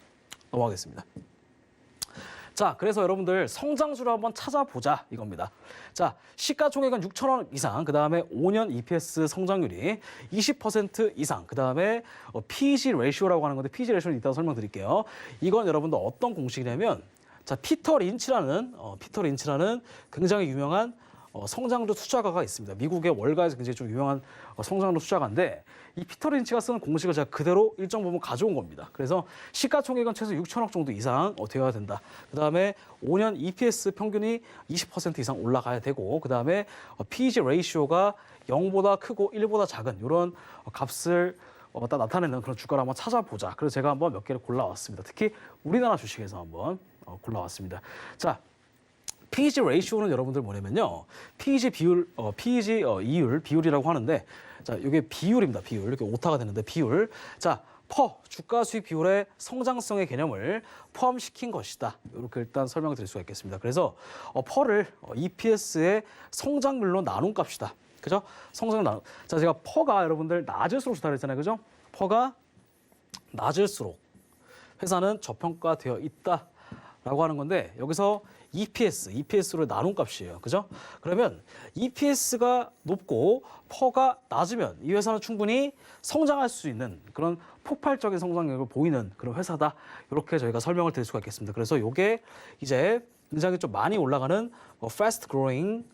넘어가겠습니다. 자, 그래서 여러분들 성장주를 한번 찾아보자 이겁니다. 자, 시가총액은 6,000원 이상, 그 다음에 5년 EPS 성장률이 20% 이상, 그 다음에 PEG 레이시오라고 하는 건데 PEG 레이시오는 이따가 설명드릴게요. 이건 여러분들 어떤 공식이냐면, 자, 피터 린치라는 굉장히 유명한 성장주 투자가가 있습니다. 미국의 월가에서 굉장히 좀 유명한 성장주 투자가인데 이 피터 린치가 쓰는 공식을 제가 그대로 일정 부분 가져온 겁니다. 그래서 시가총액은 최소 6천억 정도 이상 되어야 된다. 그다음에 5년 EPS 평균이 20% 이상 올라가야 되고, 그다음에 PEG 레이시오가 0보다 크고 1보다 작은 이런 값을 딱 나타내는 그런 주가를 한번 찾아보자. 그래서 제가 한번 몇 개를 골라왔습니다. 특히 우리나라 주식에서 한번 골라왔습니다. 자, PEG 레이시오는 여러분들 뭐냐면요, PEG 비율, 비율이라고 하는데, 자, 이게 비율입니다. 비율. 이렇게 오타가 되는데 비율. 자, 주가 수익 비율의 성장성의 개념을 포함시킨 것이다. 이렇게 일단 설명을 드릴 수가 있겠습니다. 그래서 퍼를 EPS의 성장률로 나눈 값이다. 그죠? 성장률 나눈. 자, 제가 퍼가 여러분들 낮을수록 좋다 그랬잖아요. 그죠? 퍼가 낮을수록 회사는 저평가되어 있다라고 하는 건데, 여기서 EPS로 나눈 값이에요. 그죠? 그러면 EPS가 높고 퍼가 낮으면 이 회사는 충분히 성장할 수 있는 그런 폭발적인 성장력을 보이는 그런 회사다. 이렇게 저희가 설명을 드릴 수가 있겠습니다. 그래서 이게 이제 굉장히 좀 많이 올라가는 fast growing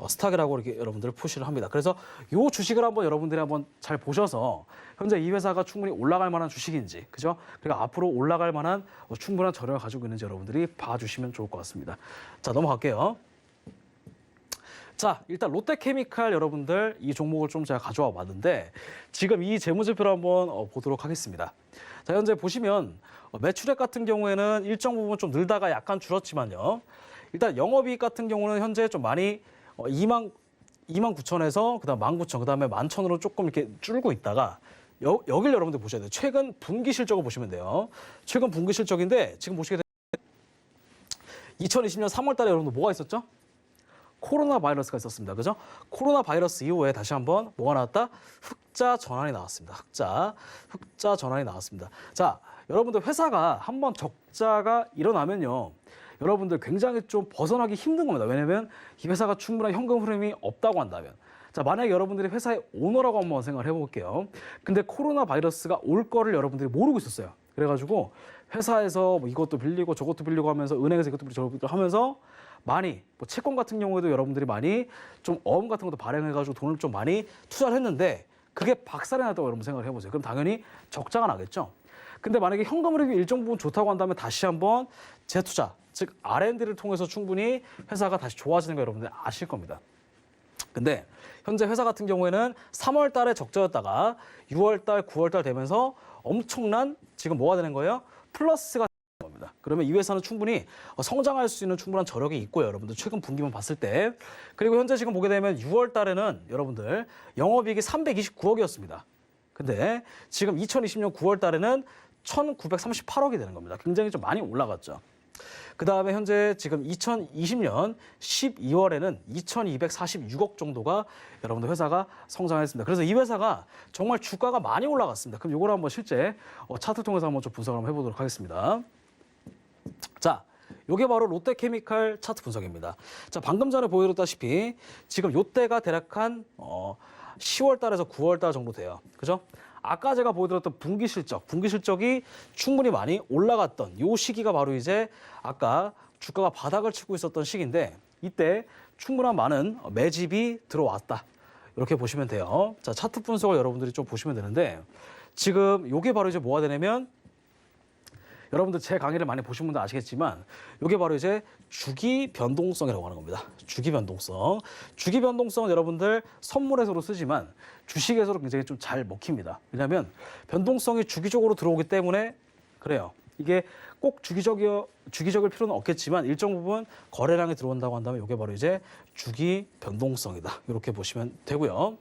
스탁이라고 이렇게 여러분들 표시를 합니다. 그래서 이 주식을 한번 여러분들이 한번 잘 보셔서 현재 이 회사가 충분히 올라갈 만한 주식인지, 그죠? 그리고 앞으로 올라갈 만한 충분한 저력을 가지고 있는지 여러분들이 봐주시면 좋을 것 같습니다. 자, 넘어갈게요. 자, 일단 롯데케미칼 여러분들 이 종목을 좀 제가 가져와 봤는데 지금 이 재무제표를 한번 보도록 하겠습니다. 자, 현재 보시면 매출액 같은 경우에는 일정 부분 좀 늘다가 약간 줄었지만요. 일단 영업이익 같은 경우는 현재 좀 많이 2만 9천에서 그다음 19,000, 그다음에 11,000으로 조금 이렇게 줄고 있다가 여길 여러분들 보셔야 돼요. 최근 분기 실적을 보시면 돼요. 최근 분기 실적인데 지금 보시게 되면 2020년 3월 달에 여러분들 뭐가 있었죠? 코로나 바이러스가 있었습니다. 그죠? 코로나 바이러스 이후에 다시 한번 뭐가 나왔다? 흑자 전환이 나왔습니다. 흑자 전환이 나왔습니다. 자, 여러분들 회사가 한번 적자가 일어나면요. 여러분들 굉장히 좀 벗어나기 힘든 겁니다. 왜냐면 이 회사가 충분한 현금 흐름이 없다고 한다면. 자, 만약에 여러분들이 회사의 오너라고 한번 생각을 해볼게요. 근데 코로나 바이러스가 올 거를 여러분들이 모르고 있었어요. 그래가지고 회사에서 뭐 이것도 빌리고 저것도 빌리고 하면서 은행에서 이것도 빌리고 저것도 빌리고 하면서 많이 뭐 채권 같은 경우에도 여러분들이 많이 좀 어음 같은 것도 발행해가지고 돈을 좀 많이 투자를 했는데 그게 박살이 났다고 여러분 생각을 해보세요. 그럼 당연히 적자가 나겠죠. 근데 만약에 현금 흐름이 일정 부분 좋다고 한다면 다시 한번 재투자, 즉 R&D를 통해서 충분히 회사가 다시 좋아지는 거 여러분들 아실 겁니다. 근데 현재 회사 같은 경우에는 3월 달에 적자였다가 6월 달, 9월 달 되면서 엄청난 지금 뭐가 되는 거예요? 플러스가 되는 겁니다. 그러면 이 회사는 충분히 성장할 수 있는 충분한 저력이 있고요. 여러분들 최근 분기만 봤을 때. 그리고 현재 지금 보게 되면 6월 달에는 여러분들 영업이익이 329억이었습니다. 근데 지금 2020년 9월 달에는 1,938억이 되는 겁니다. 굉장히 좀 많이 올라갔죠. 그 다음에 현재 지금 2020년 12월에는 2,246억 정도가 여러분들 회사가 성장했습니다. 그래서 이 회사가 정말 주가가 많이 올라갔습니다. 그럼 이걸 한번 실제 차트 통해서 한번 좀 분석을 한번 해보도록 하겠습니다. 자, 이게 바로 롯데케미칼 차트 분석입니다. 자, 방금 전에 보여드렸다시피 지금 이때가 대략 한 10월 달에서 9월 달 정도 돼요. 그죠? 아까 제가 보여드렸던 분기 실적이 충분히 많이 올라갔던 이 시기가 바로 이제 아까 주가가 바닥을 치고 있었던 시기인데 이때 충분한 많은 매집이 들어왔다. 이렇게 보시면 돼요. 자, 차트 분석을 여러분들이 좀 보시면 되는데 지금 이게 바로 이제 뭐가 되냐면 여러분들 제 강의를 많이 보신 분들 아시겠지만 이게 바로 이제 주기 변동성이라고 하는 겁니다. 주기 변동성. 주기 변동성은 여러분들 선물에서도 쓰지만 주식에서도 굉장히 좀 잘 먹힙니다. 왜냐하면 변동성이 주기적으로 들어오기 때문에 그래요. 이게 꼭 주기적일 필요는 없겠지만 일정 부분 거래량이 들어온다고 한다면 이게 바로 이제 주기 변동성이다. 이렇게 보시면 되고요.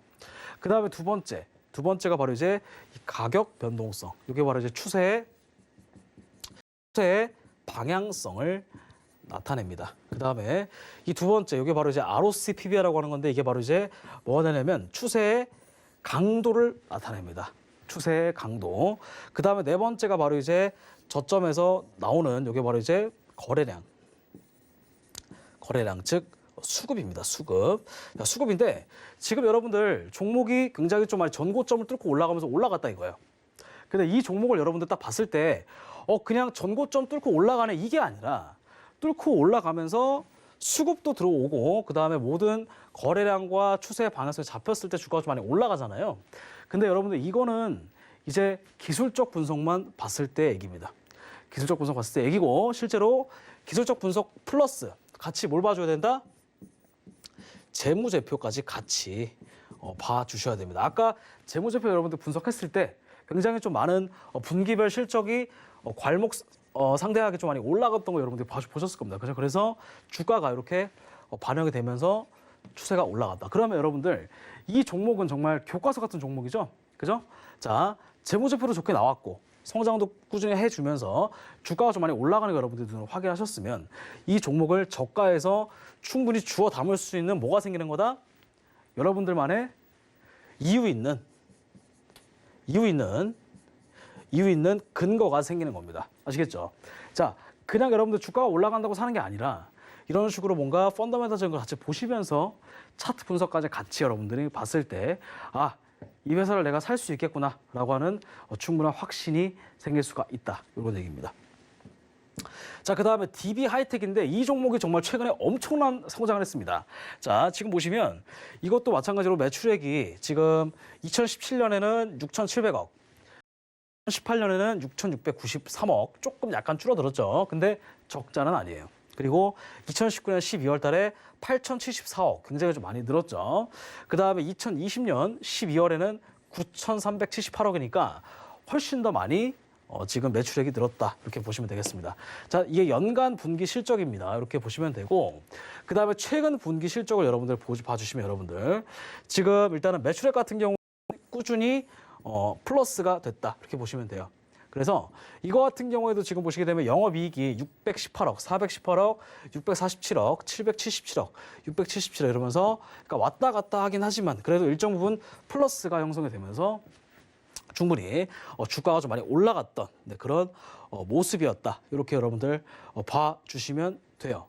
그 다음에 두 번째가 바로 이제 가격 변동성. 이게 바로 이제 추세의 방향성을 나타냅니다. 그 다음에 이 두 번째, 이게 바로 이제 ROC PBR라고 하는 건데 이게 바로 이제 뭐가 되냐면 추세의 강도를 나타냅니다. 추세의 강도. 그 다음에 네 번째가 바로 이제 저점에서 나오는 이게 바로 이제 거래량, 즉 수급입니다. 수급. 자, 수급인데 지금 여러분들 종목이 굉장히 좀 많이 전고점을 뚫고 올라가면서 올라갔다 이거예요. 근데 이 종목을 여러분들 딱 봤을 때 그냥 전고점 뚫고 올라가네 이게 아니라 뚫고 올라가면서 수급도 들어오고 그다음에 모든 거래량과 추세 방향성이 잡혔을 때 주가가 좀 많이 올라가잖아요. 근데 여러분들 이거는 이제 기술적 분석만 봤을 때 얘기입니다. 기술적 분석 봤을 때 얘기고 실제로 기술적 분석 플러스 같이 뭘 봐줘야 된다? 재무제표까지 같이 봐주셔야 됩니다. 아까 재무제표 여러분들 분석했을 때 굉장히 좀 많은 분기별 실적이 괄목 상대하게 좀 많이 올라갔던 거 여러분들이 보셨을 겁니다. 그죠? 그래서 주가가 이렇게 반영이 되면서 추세가 올라갔다. 그러면 여러분들 이 종목은 정말 교과서 같은 종목이죠. 그죠? 자, 재무제표도 좋게 나왔고 성장도 꾸준히 해주면서 주가가 좀 많이 올라가는 거 여러분들 확인하셨으면 이 종목을 저가에서 충분히 주워 담을 수 있는 뭐가 생기는 거다? 여러분들만의 이유 있는 근거가 생기는 겁니다. 아시겠죠? 자, 그냥 여러분들 주가가 올라간다고 사는 게 아니라 이런 식으로 뭔가 펀더멘탈적인 걸 같이 보시면서 차트 분석까지 같이 여러분들이 봤을 때 이 회사를 내가 살 수 있겠구나라고 하는 충분한 확신이 생길 수가 있다. 이런 얘기입니다. 자, 그 다음에 DB 하이텍인데 이 종목이 정말 최근에 엄청난 성장을 했습니다. 자, 지금 보시면 이것도 마찬가지로 매출액이 지금 2017년에는 6,700억, 2018년에는 6,693억, 조금 약간 줄어들었죠. 근데 적자는 아니에요. 그리고 2019년 12월 달에 8,074억, 굉장히 좀 많이 늘었죠. 그다음에 2020년 12월에는 9,378억이니까 훨씬 더 많이 지금 매출액이 늘었다, 이렇게 보시면 되겠습니다. 자, 이게 연간 분기 실적입니다. 이렇게 보시면 되고, 그다음에 최근 분기 실적을 여러분들 봐주시면 여러분들 지금 일단은 매출액 같은 경우 꾸준히 플러스가 됐다, 이렇게 보시면 돼요. 그래서 이거 같은 경우에도 지금 보시게 되면 영업이익이 618억, 418억, 647억, 777억, 677억 이러면서 그러니까 왔다 갔다 하긴 하지만 그래도 일정 부분 플러스가 형성이 되면서 충분히 주가가 좀 많이 올라갔던 그런 모습이었다. 이렇게 여러분들 봐주시면 돼요.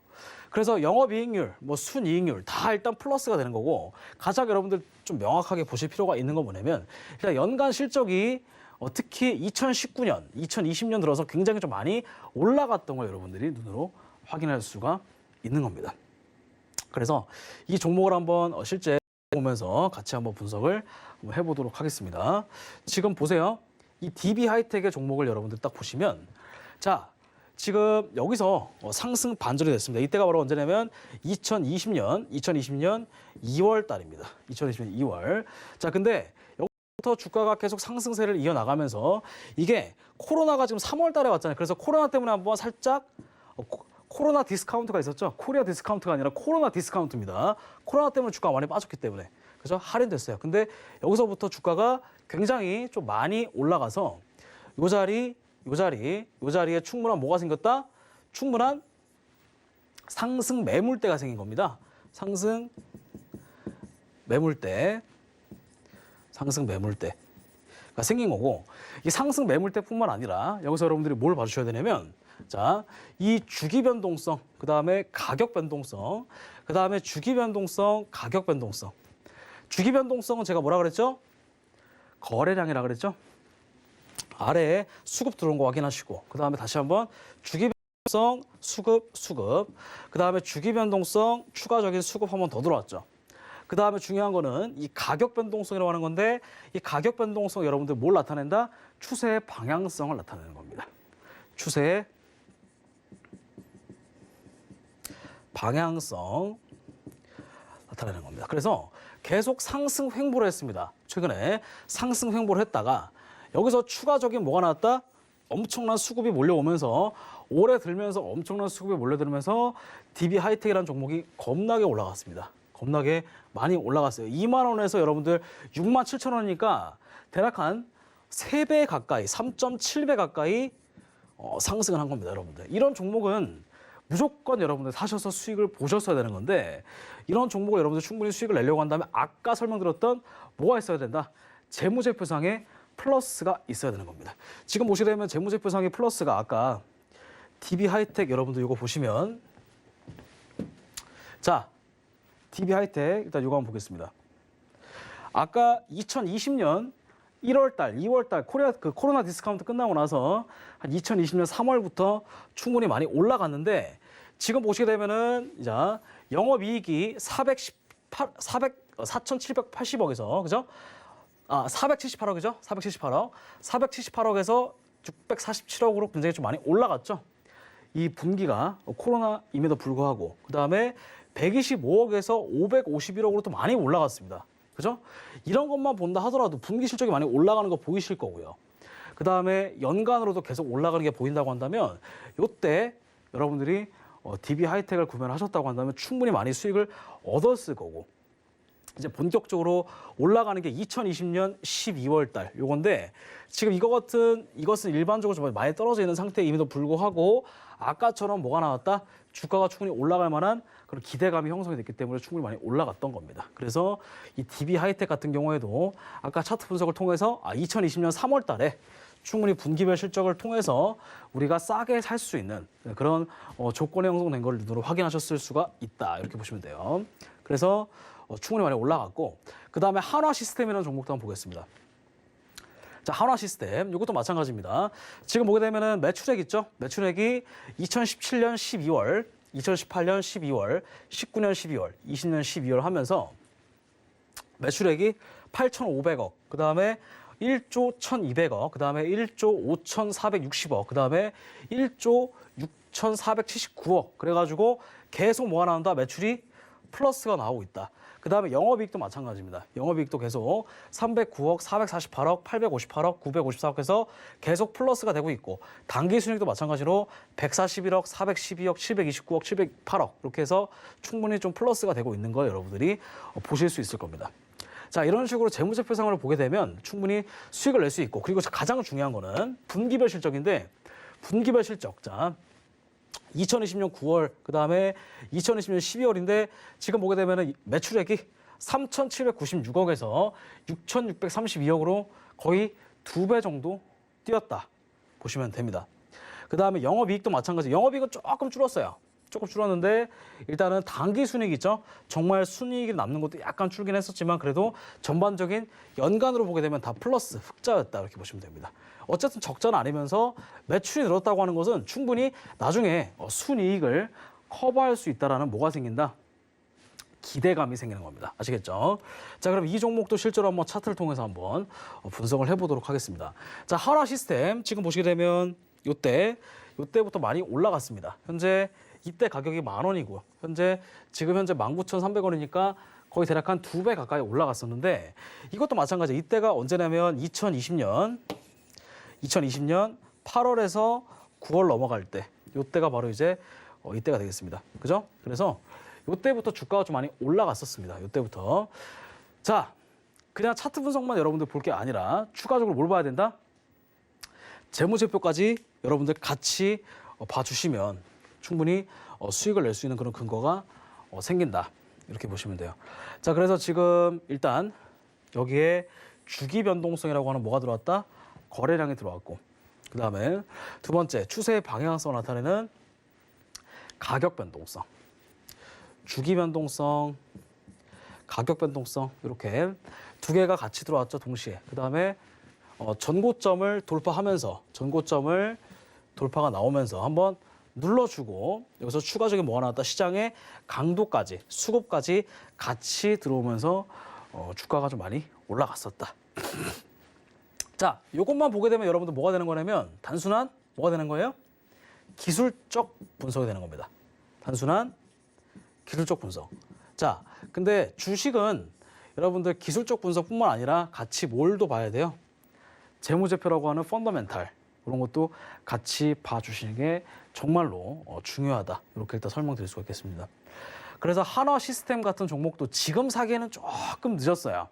그래서 영업이익률, 순이익률 다 일단 플러스가 되는 거고, 가장 여러분들 좀 명확하게 보실 필요가 있는 건 뭐냐면 일단 연간 실적이 특히 2019년, 2020년 들어서 굉장히 좀 많이 올라갔던 걸 여러분들이 눈으로 확인할 수가 있는 겁니다. 그래서 이 종목을 한번 실제 보면서 같이 한번 분석을 한번 해보도록 하겠습니다. 지금 보세요. 이 DB 하이텍의 종목을 여러분들 딱 보시면, 자, 지금 여기서 상승 반전이 됐습니다. 이때가 바로 언제냐면 2020년 2월 달입니다. 2020년 2월. 자, 근데 여기부터 주가가 계속 상승세를 이어나가면서 이게 코로나가 지금 3월 달에 왔잖아요. 그래서 코로나 때문에 한번 살짝 코로나 디스카운트가 있었죠. 코리아 디스카운트가 아니라 코로나 디스카운트입니다. 코로나 때문에 주가가 많이 빠졌기 때문에. 그래서 할인됐어요. 근데 여기서부터 주가가 굉장히 좀 많이 올라가서 요 자리에 충분한 뭐가 생겼다? 충분한 상승 매물대가 생긴 겁니다. 상승 매물대가 생긴 거고, 이 상승 매물대뿐만 아니라 여기서 여러분들이 뭘 봐주셔야 되냐면, 자, 이 주기 변동성, 그 다음에 가격 변동성, 그 다음에 주기 변동성, 가격 변동성. 주기 변동성은 제가 뭐라 그랬죠? 거래량이라 그랬죠? 아래에 수급 들어온 거 확인하시고, 그 다음에 다시 한번 주기 변동성, 수급, 그 다음에 주기 변동성, 추가적인 수급 한번 더 들어왔죠. 그 다음에 중요한 거는 이 가격 변동성이라고 하는 건데, 이 가격 변동성 여러분들 뭘 나타낸다? 추세의 방향성을 나타내는 겁니다. 추세의 방향성 나타내는 겁니다. 그래서 계속 상승 횡보를 했습니다. 최근에 상승 횡보를 했다가 여기서 추가적인 뭐가 나왔다? 엄청난 수급이 몰려오면서 올해 들면서 엄청난 수급이 몰려들면서 DB 하이텍이라는 종목이 겁나게 올라갔습니다. 겁나게 많이 올라갔어요. 2만 원에서 여러분들 6만 7천 원이니까 대략 한 3배 가까이, 3.7배 가까이 상승을 한 겁니다, 여러분들. 이런 종목은 무조건 여러분들 사셔서 수익을 보셨어야 되는 건데, 이런 종목을 여러분들 충분히 수익을 내려고 한다면 아까 설명드렸던 뭐가 있어야 된다? 재무제표상에 플러스가 있어야 되는 겁니다. 지금 보시게 되면 재무제표상의 플러스가 아까 DB 하이텍 여러분들 이거 보시면, 자, DB 하이텍 일단 이거 한번 보겠습니다. 아까 2020년 1월 달, 2월 달 코로나 디스카운트 끝나고 나서 한 2020년 3월부터 충분히 많이 올라갔는데, 지금 보시게 되면은 이제 영업이익이 4,780억에서, 그죠? 478억이죠? 478억에서 647억으로 굉장히 좀 많이 올라갔죠. 이 분기가 코로나임에도 불구하고, 그 다음에 125억에서 551억으로 또 많이 올라갔습니다. 그죠? 이런 것만 본다 하더라도 분기 실적이 많이 올라가는 거 보이실 거고요. 그 다음에 연간으로도 계속 올라가는 게 보인다고 한다면, 이때 여러분들이 DB 하이텍을 구매를 하셨다고 한다면 충분히 많이 수익을 얻었을 거고, 이제 본격적으로 올라가는 게 2020년 12월 달 요건데, 지금 이것은 일반적으로 좀 많이 떨어져 있는 상태임에도 불구하고 아까처럼 뭐가 나왔다? 주가가 충분히 올라갈 만한 그런 기대감이 형성이 됐기 때문에 충분히 많이 올라갔던 겁니다. 그래서 이 DB 하이텍 같은 경우에도 아까 차트 분석을 통해서 2020년 3월 달에 충분히 분기별 실적을 통해서 우리가 싸게 살 수 있는 그런 조건이 형성된 걸 눈으로 확인하셨을 수가 있다. 이렇게 보시면 돼요. 그래서 충분히 많이 올라갔고, 그 다음에 한화 시스템이라는 종목도 한번 보겠습니다. 자, 한화 시스템 이것도 마찬가지입니다. 지금 보게 되면은 매출액 있죠? 매출액이 2017년 12월, 2018년 12월, 19년 12월, 20년 12월 하면서 매출액이 8,500억, 그 다음에 1조 1,200억, 그 다음에 1조 5,460억, 그 다음에 1조 6,479억. 그래가지고 계속 모아나온다. 매출이 플러스가 나오고 있다. 그 다음에 영업이익도 마찬가지입니다. 영업이익도 계속 309억, 448억, 858억, 954억 해서 계속 플러스가 되고 있고 당기순이익도 마찬가지로 141억, 412억, 729억, 708억 이렇게 해서 충분히 좀 플러스가 되고 있는 걸 여러분들이 보실 수 있을 겁니다. 자, 이런 식으로 재무제표상을 보게 되면 충분히 수익을 낼 수 있고 그리고 가장 중요한 거는 분기별 실적인데 분기별 실적. 자, 2020년 9월, 그 다음에 2020년 12월인데 지금 보게 되면 매출액이 3,796억에서 6,632억으로 거의 2배 정도 뛰었다 보시면 됩니다. 그 다음에 영업이익도 마찬가지. 영업이익은 조금 줄었어요. 조금 줄었는데 일단은 단기 순이익 있죠. 정말 순이익이 남는 것도 약간 줄긴 했었지만 그래도 전반적인 연간으로 보게 되면 다 플러스 흑자였다 이렇게 보시면 됩니다. 어쨌든 적자는 아니면서 매출이 늘었다고 하는 것은 충분히 나중에 순이익을 커버할 수 있다라는 뭐가 생긴다? 기대감이 생기는 겁니다. 아시겠죠? 자, 그럼 이 종목도 실제로 한번 차트를 통해서 한번 분석을 해보도록 하겠습니다. 자, 한화 시스템 지금 보시게 되면 요때부터 많이 올라갔습니다. 현재 이때 가격이 10,000원이고요. 지금 현재 19,300원이니까 거의 대략 한 2배 가까이 올라갔었는데 이것도 마찬가지예요. 이때가 언제냐면 2020년 8월에서 9월 넘어갈 때 이때가 바로 이제 이때가 되겠습니다. 그죠? 그래서 이때부터 주가가 좀 많이 올라갔었습니다. 이때부터. 자, 그냥 차트 분석만 여러분들 볼 게 아니라 추가적으로 뭘 봐야 된다? 재무제표까지 여러분들 같이 봐주시면 충분히 수익을 낼 수 있는 그런 근거가 생긴다. 이렇게 보시면 돼요. 자, 그래서 지금 일단 여기에 주기 변동성이라고 하는 뭐가 들어왔다? 거래량이 들어왔고 그 다음에 두 번째 추세의 방향성을 나타내는 가격 변동성, 주기 변동성, 가격 변동성 이렇게 두 개가 같이 들어왔죠. 동시에. 그 다음에 전고점을 돌파가 나오면서 한번 눌러주고 여기서 추가적인 뭐가 나왔다? 시장의 강도까지, 수급까지 같이 들어오면서 주가가 좀 많이 올라갔었다. 자, 이것만 보게 되면 여러분들 뭐가 되는 거냐면 단순한 뭐가 되는 거예요? 기술적 분석이 되는 겁니다. 단순한 기술적 분석. 자, 근데 주식은 여러분들 기술적 분석뿐만 아니라 같이 뭘 도 봐야 돼요? 재무제표라고 하는 펀더멘탈 그런 것도 같이 봐주시는 게 정말로 중요하다. 이렇게 일단 설명드릴 수가 있겠습니다. 그래서 한화 시스템 같은 종목도 지금 사기에는 조금 늦었어요.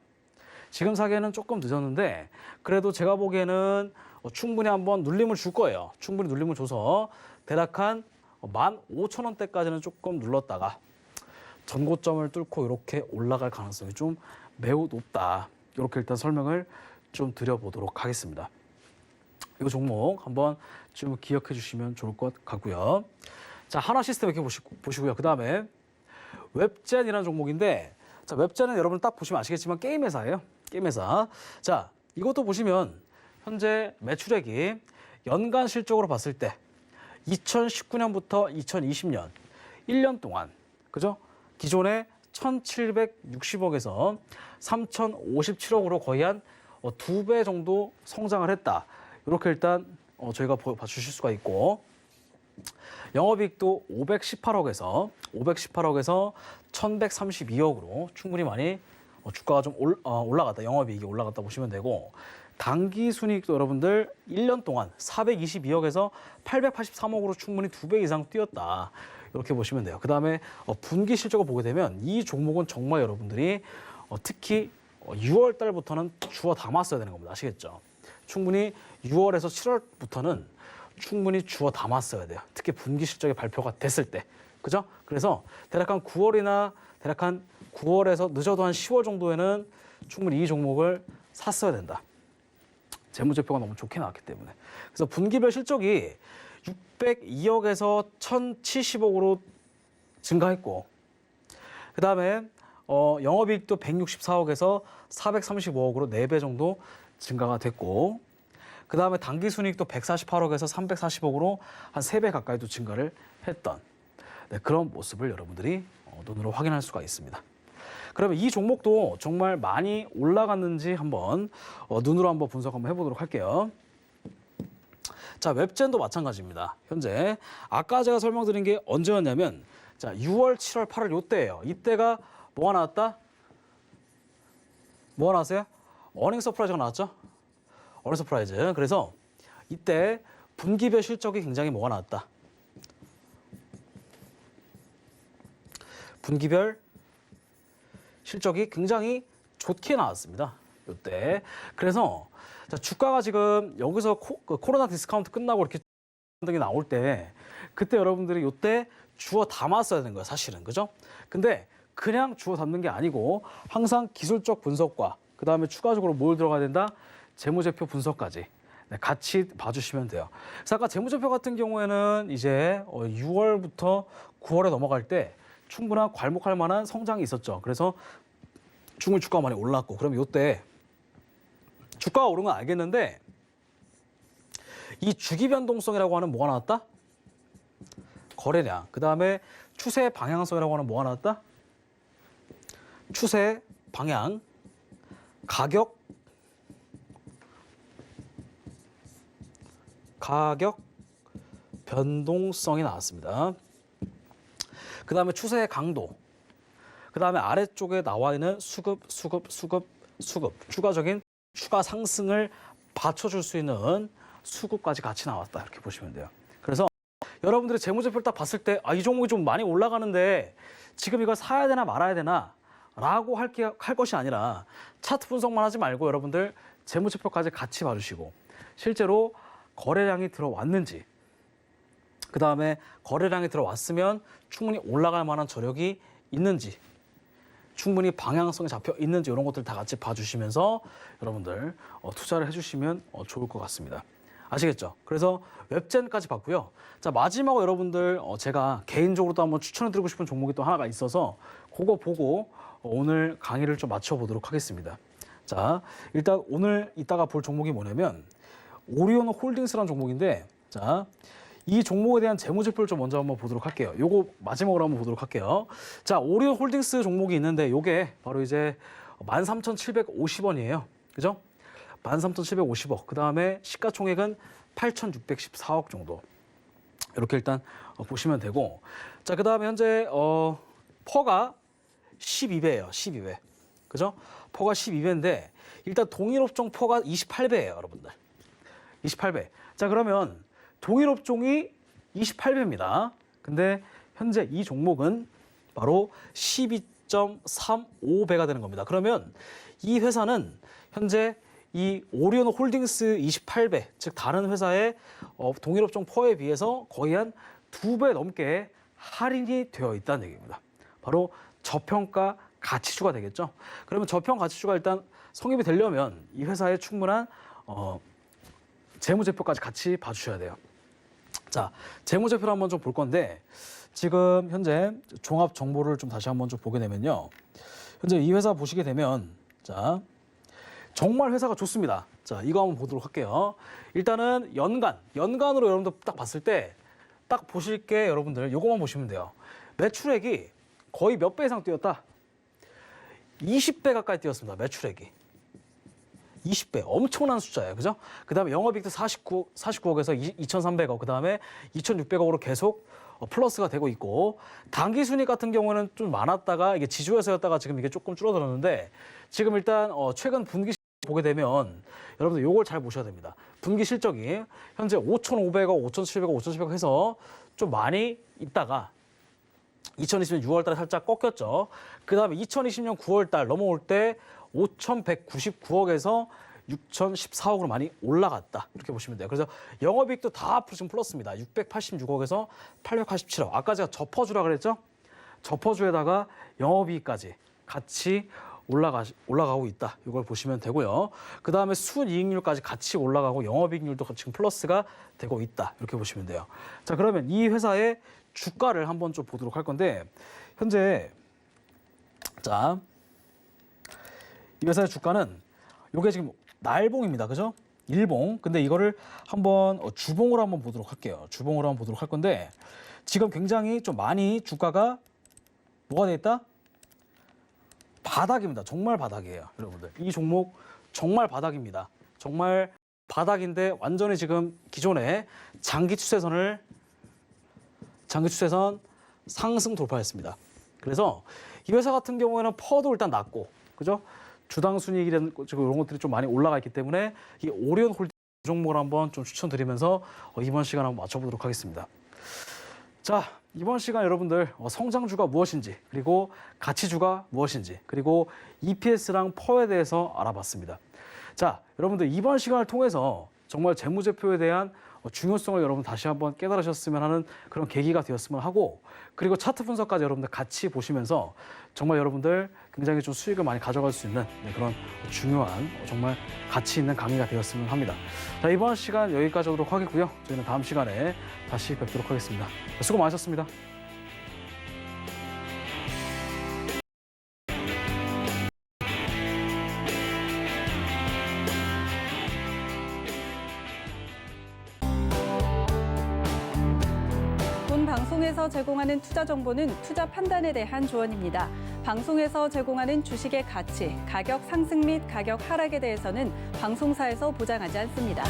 지금 사기에는 조금 늦었는데 그래도 제가 보기에는 충분히 한번 눌림을 줄 거예요. 충분히 눌림을 줘서 대략 한 15,000원대까지는 조금 눌렀다가 전고점을 뚫고 이렇게 올라갈 가능성이 좀 매우 높다. 이렇게 일단 설명을 좀 드려보도록 하겠습니다. 이 종목 한번 좀 기억해 주시면 좋을 것 같고요. 자, 한화 시스템 이렇게 보시고요. 그 다음에 웹젠이라는 종목인데 자, 웹젠은 여러분 딱 보시면 아시겠지만 게임 회사예요. 게임 회사. 자, 이것도 보시면 현재 매출액이 연간 실적으로 봤을 때 2019년부터 2020년 1년 동안 그죠? 기존에 1,760억에서 3,057억으로 거의 한 2배 정도 성장을 했다. 이렇게 일단 저희가 봐주실 수가 있고 영업이익도 518억에서 1,132억으로 충분히 많이 주가가 좀 올라갔다. 영업이익이 올라갔다 보시면 되고 단기 순이익도 여러분들 1년 동안 422억에서 883억으로 충분히 2배 이상 뛰었다. 이렇게 보시면 돼요. 그 다음에 분기 실적을 보게 되면 이 종목은 정말 여러분들이 특히 6월 달부터는 주워 담았어야 되는 겁니다. 아시겠죠? 충분히 6월에서 7월부터는 충분히 주워 담았어야 돼요. 특히 분기 실적의 발표가 됐을 때. 그죠? 그래서 대략 한 9월에서 늦어도 한 10월 정도에는 충분히 이 종목을 샀어야 된다. 재무제표가 너무 좋게 나왔기 때문에. 그래서 분기별 실적이 602억에서 1,070억으로 증가했고 그 다음에 영업이익도 164억에서 435억으로 4배 정도 증가가 됐고 그 다음에 당기순이익도 148억에서 340억으로 한 3배 가까이도 증가를 했던 그런 모습을 여러분들이 눈으로 확인할 수가 있습니다. 그러면 이 종목도 정말 많이 올라갔는지 한번 눈으로 한번 분석 한번 해보도록 할게요. 자, 웹젠도 마찬가지입니다. 현재 아까 제가 설명드린 게 언제였냐면 자, 6월, 7월, 8월 요때예요. 이때가 뭐가 나왔다? 뭐가 나왔어요? 어닝 서프라이즈가 나왔죠? 어닝 서프라이즈. 그래서 이때 분기별 실적이 굉장히 뭐가 나왔다? 분기별 실적이 굉장히 좋게 나왔습니다. 이때. 그래서 자, 주가가 지금 여기서 코로나 디스카운트 끝나고 이렇게 등이 나올 때 그때 여러분들이 이때 주워 담았어야 되는 거예요, 사실은. 그죠? 근데 그냥 주워 담는 게 아니고 항상 기술적 분석과 그다음에 추가적으로 뭘 들어가야 된다? 재무제표 분석까지 같이 봐주시면 돼요. 그래서 아까 재무제표 같은 경우에는 이제 6월부터 9월에 넘어갈 때 충분한 괄목할 만한 성장이 있었죠. 그래서 충분히 주가가 많이 올랐고 그럼 이때 주가가 오른 건 알겠는데 이 주기 변동성이라고 하는 뭐가 나왔다? 거래량. 그다음에 추세 방향성이라고 하는 뭐가 나왔다? 추세 방향, 가격 변동성이 나왔습니다. 그다음에 추세 강도. 그다음에 아래쪽에 나와 있는 수급. 추가적인 추가 상승을 받쳐줄 수 있는 수급까지 같이 나왔다. 이렇게 보시면 돼요. 그래서 여러분들이 재무제표를 딱 봤을 때 이 종목이 좀 많이 올라가는데 지금 이걸 사야 되나 말아야 되나 라고 할 것이 아니라 차트 분석만 하지 말고 여러분들 재무제표까지 같이 봐주시고 실제로 거래량이 들어왔는지 그다음에 거래량이 들어왔으면 충분히 올라갈 만한 저력이 있는지 충분히 방향성이 잡혀 있는지 이런 것들 다 같이 봐주시면서 여러분들 투자를 해주시면 좋을 것 같습니다. 아시겠죠? 그래서 웹젠까지 봤고요. 자, 마지막으로 여러분들 제가 개인적으로 또 한번 추천해드리고 싶은 종목이 또 하나가 있어서 그거 보고 오늘 강의를 좀 마쳐보도록 하겠습니다. 자, 일단 오늘 이따가 볼 종목이 뭐냐면 오리온 홀딩스라는 종목인데 자, 이 종목에 대한 재무제표를 좀 먼저 한번 보도록 할게요. 요거 마지막으로 한번 보도록 할게요. 자, 오리온 홀딩스 종목이 있는데 요게 바로 이제 13,750원이에요. 그죠? 13,750억. 그다음에 시가총액은 8,614억 정도. 이렇게 일단 보시면 되고. 자, 그다음에 현재 퍼가 12배예요. 12배. 그죠? 퍼가 12배인데 일단 동일 업종 퍼가 28배예요, 여러분들. 28배. 자, 그러면 동일 업종이 28배입니다. 근데 현재 이 종목은 바로 12.35배가 되는 겁니다. 그러면 이 회사는 현재 이 오리온 홀딩스 28배, 즉 다른 회사의 동일 업종 퍼에 비해서 거의 한 2배 넘게 할인이 되어 있다는 얘기입니다. 바로 저평가 가치주가 되겠죠. 그러면 저평가 가치주가 일단 성립이 되려면 이 회사의 충분한 재무제표까지 같이 봐주셔야 돼요. 자, 재무제표를 한번 좀 볼 건데 지금 현재 종합 정보를 좀 다시 한번 좀 보게 되면요. 현재 이 회사 보시게 되면 자, 정말 회사가 좋습니다. 자, 이거 한번 보도록 할게요. 일단은 연간으로 여러분들 딱 봤을 때 딱 보실 게 여러분들 이거만 보시면 돼요. 매출액이 거의 몇 배 이상 뛰었다? 20배 가까이 뛰었습니다. 매출액이. 20배. 엄청난 숫자예요. 그죠? 그 다음에 영업이익도 49억에서 2,300억, 그 다음에 2,600억으로 계속 플러스가 되고 있고, 당기순이익 같은 경우는 좀 많았다가 이게 지주회사였다가 지금 이게 조금 줄어들었는데, 지금 일단 최근 분기 보게 되면 여러분들 요걸 잘 보셔야 됩니다. 분기 실적이 현재 5,500억, 5,700억, 5,700억 해서 좀 많이 있다가 2020년 6월 달에 살짝 꺾였죠. 그 다음에 2020년 9월 달 넘어올 때 5,199억에서 6,014억으로 많이 올라갔다. 이렇게 보시면 돼요. 그래서 영업이익도 다 지금 플러스입니다. 686억에서 887억. 아까 제가 저퍼주라 그랬죠? 저퍼주에다가 영업이익까지 같이 올라가고 있다. 이걸 보시면 되고요. 그 다음에 순이익률까지 같이 올라가고 영업이익률도 지금 플러스가 되고 있다. 이렇게 보시면 돼요. 자, 그러면 이 회사의 주가를 한번 좀 보도록 할 건데 현재 자, 이 회사의 주가는 이게 지금 날봉입니다. 그죠? 일봉. 근데 이거를 한번 주봉으로 한번 보도록 할게요. 주봉으로 한번 보도록 할 건데 지금 굉장히 좀 많이 주가가 뭐가 돼 있다? 바닥입니다. 정말 바닥이에요, 여러분들. 이 종목 정말 바닥입니다. 정말 바닥인데 완전히 지금 기존의 장기 추세선 상승 돌파했습니다. 그래서 이 회사 같은 경우에는 퍼도 일단 낮고, 그죠? 주당 순이익이라는 지금 이런 것들이 좀 많이 올라가 있기 때문에 이 오리온 홀딩 종목을 한번 좀 추천드리면서 이번 시간 한번 맞춰보도록 하겠습니다. 자, 이번 시간 여러분들 성장주가 무엇인지, 그리고 가치주가 무엇인지, 그리고 EPS랑 퍼에 대해서 알아봤습니다. 자, 여러분들 이번 시간을 통해서 정말 재무제표에 대한 중요성을 여러분 다시 한번 깨달으셨으면 하는 그런 계기가 되었으면 하고, 그리고 차트 분석까지 여러분들 같이 보시면서 정말 여러분들 굉장히 좀 수익을 많이 가져갈 수 있는 그런 중요한 정말 가치 있는 강의가 되었으면 합니다. 자, 이번 시간 여기까지 하도록 하겠고요. 저희는 다음 시간에 다시 뵙도록 하겠습니다. 수고 많으셨습니다. 본 방송에서 제공하는 투자 정보는 투자 판단에 대한 조언입니다. 방송에서 제공하는 주식의 가치, 가격 상승 및 가격 하락에 대해서는 방송사에서 보장하지 않습니다.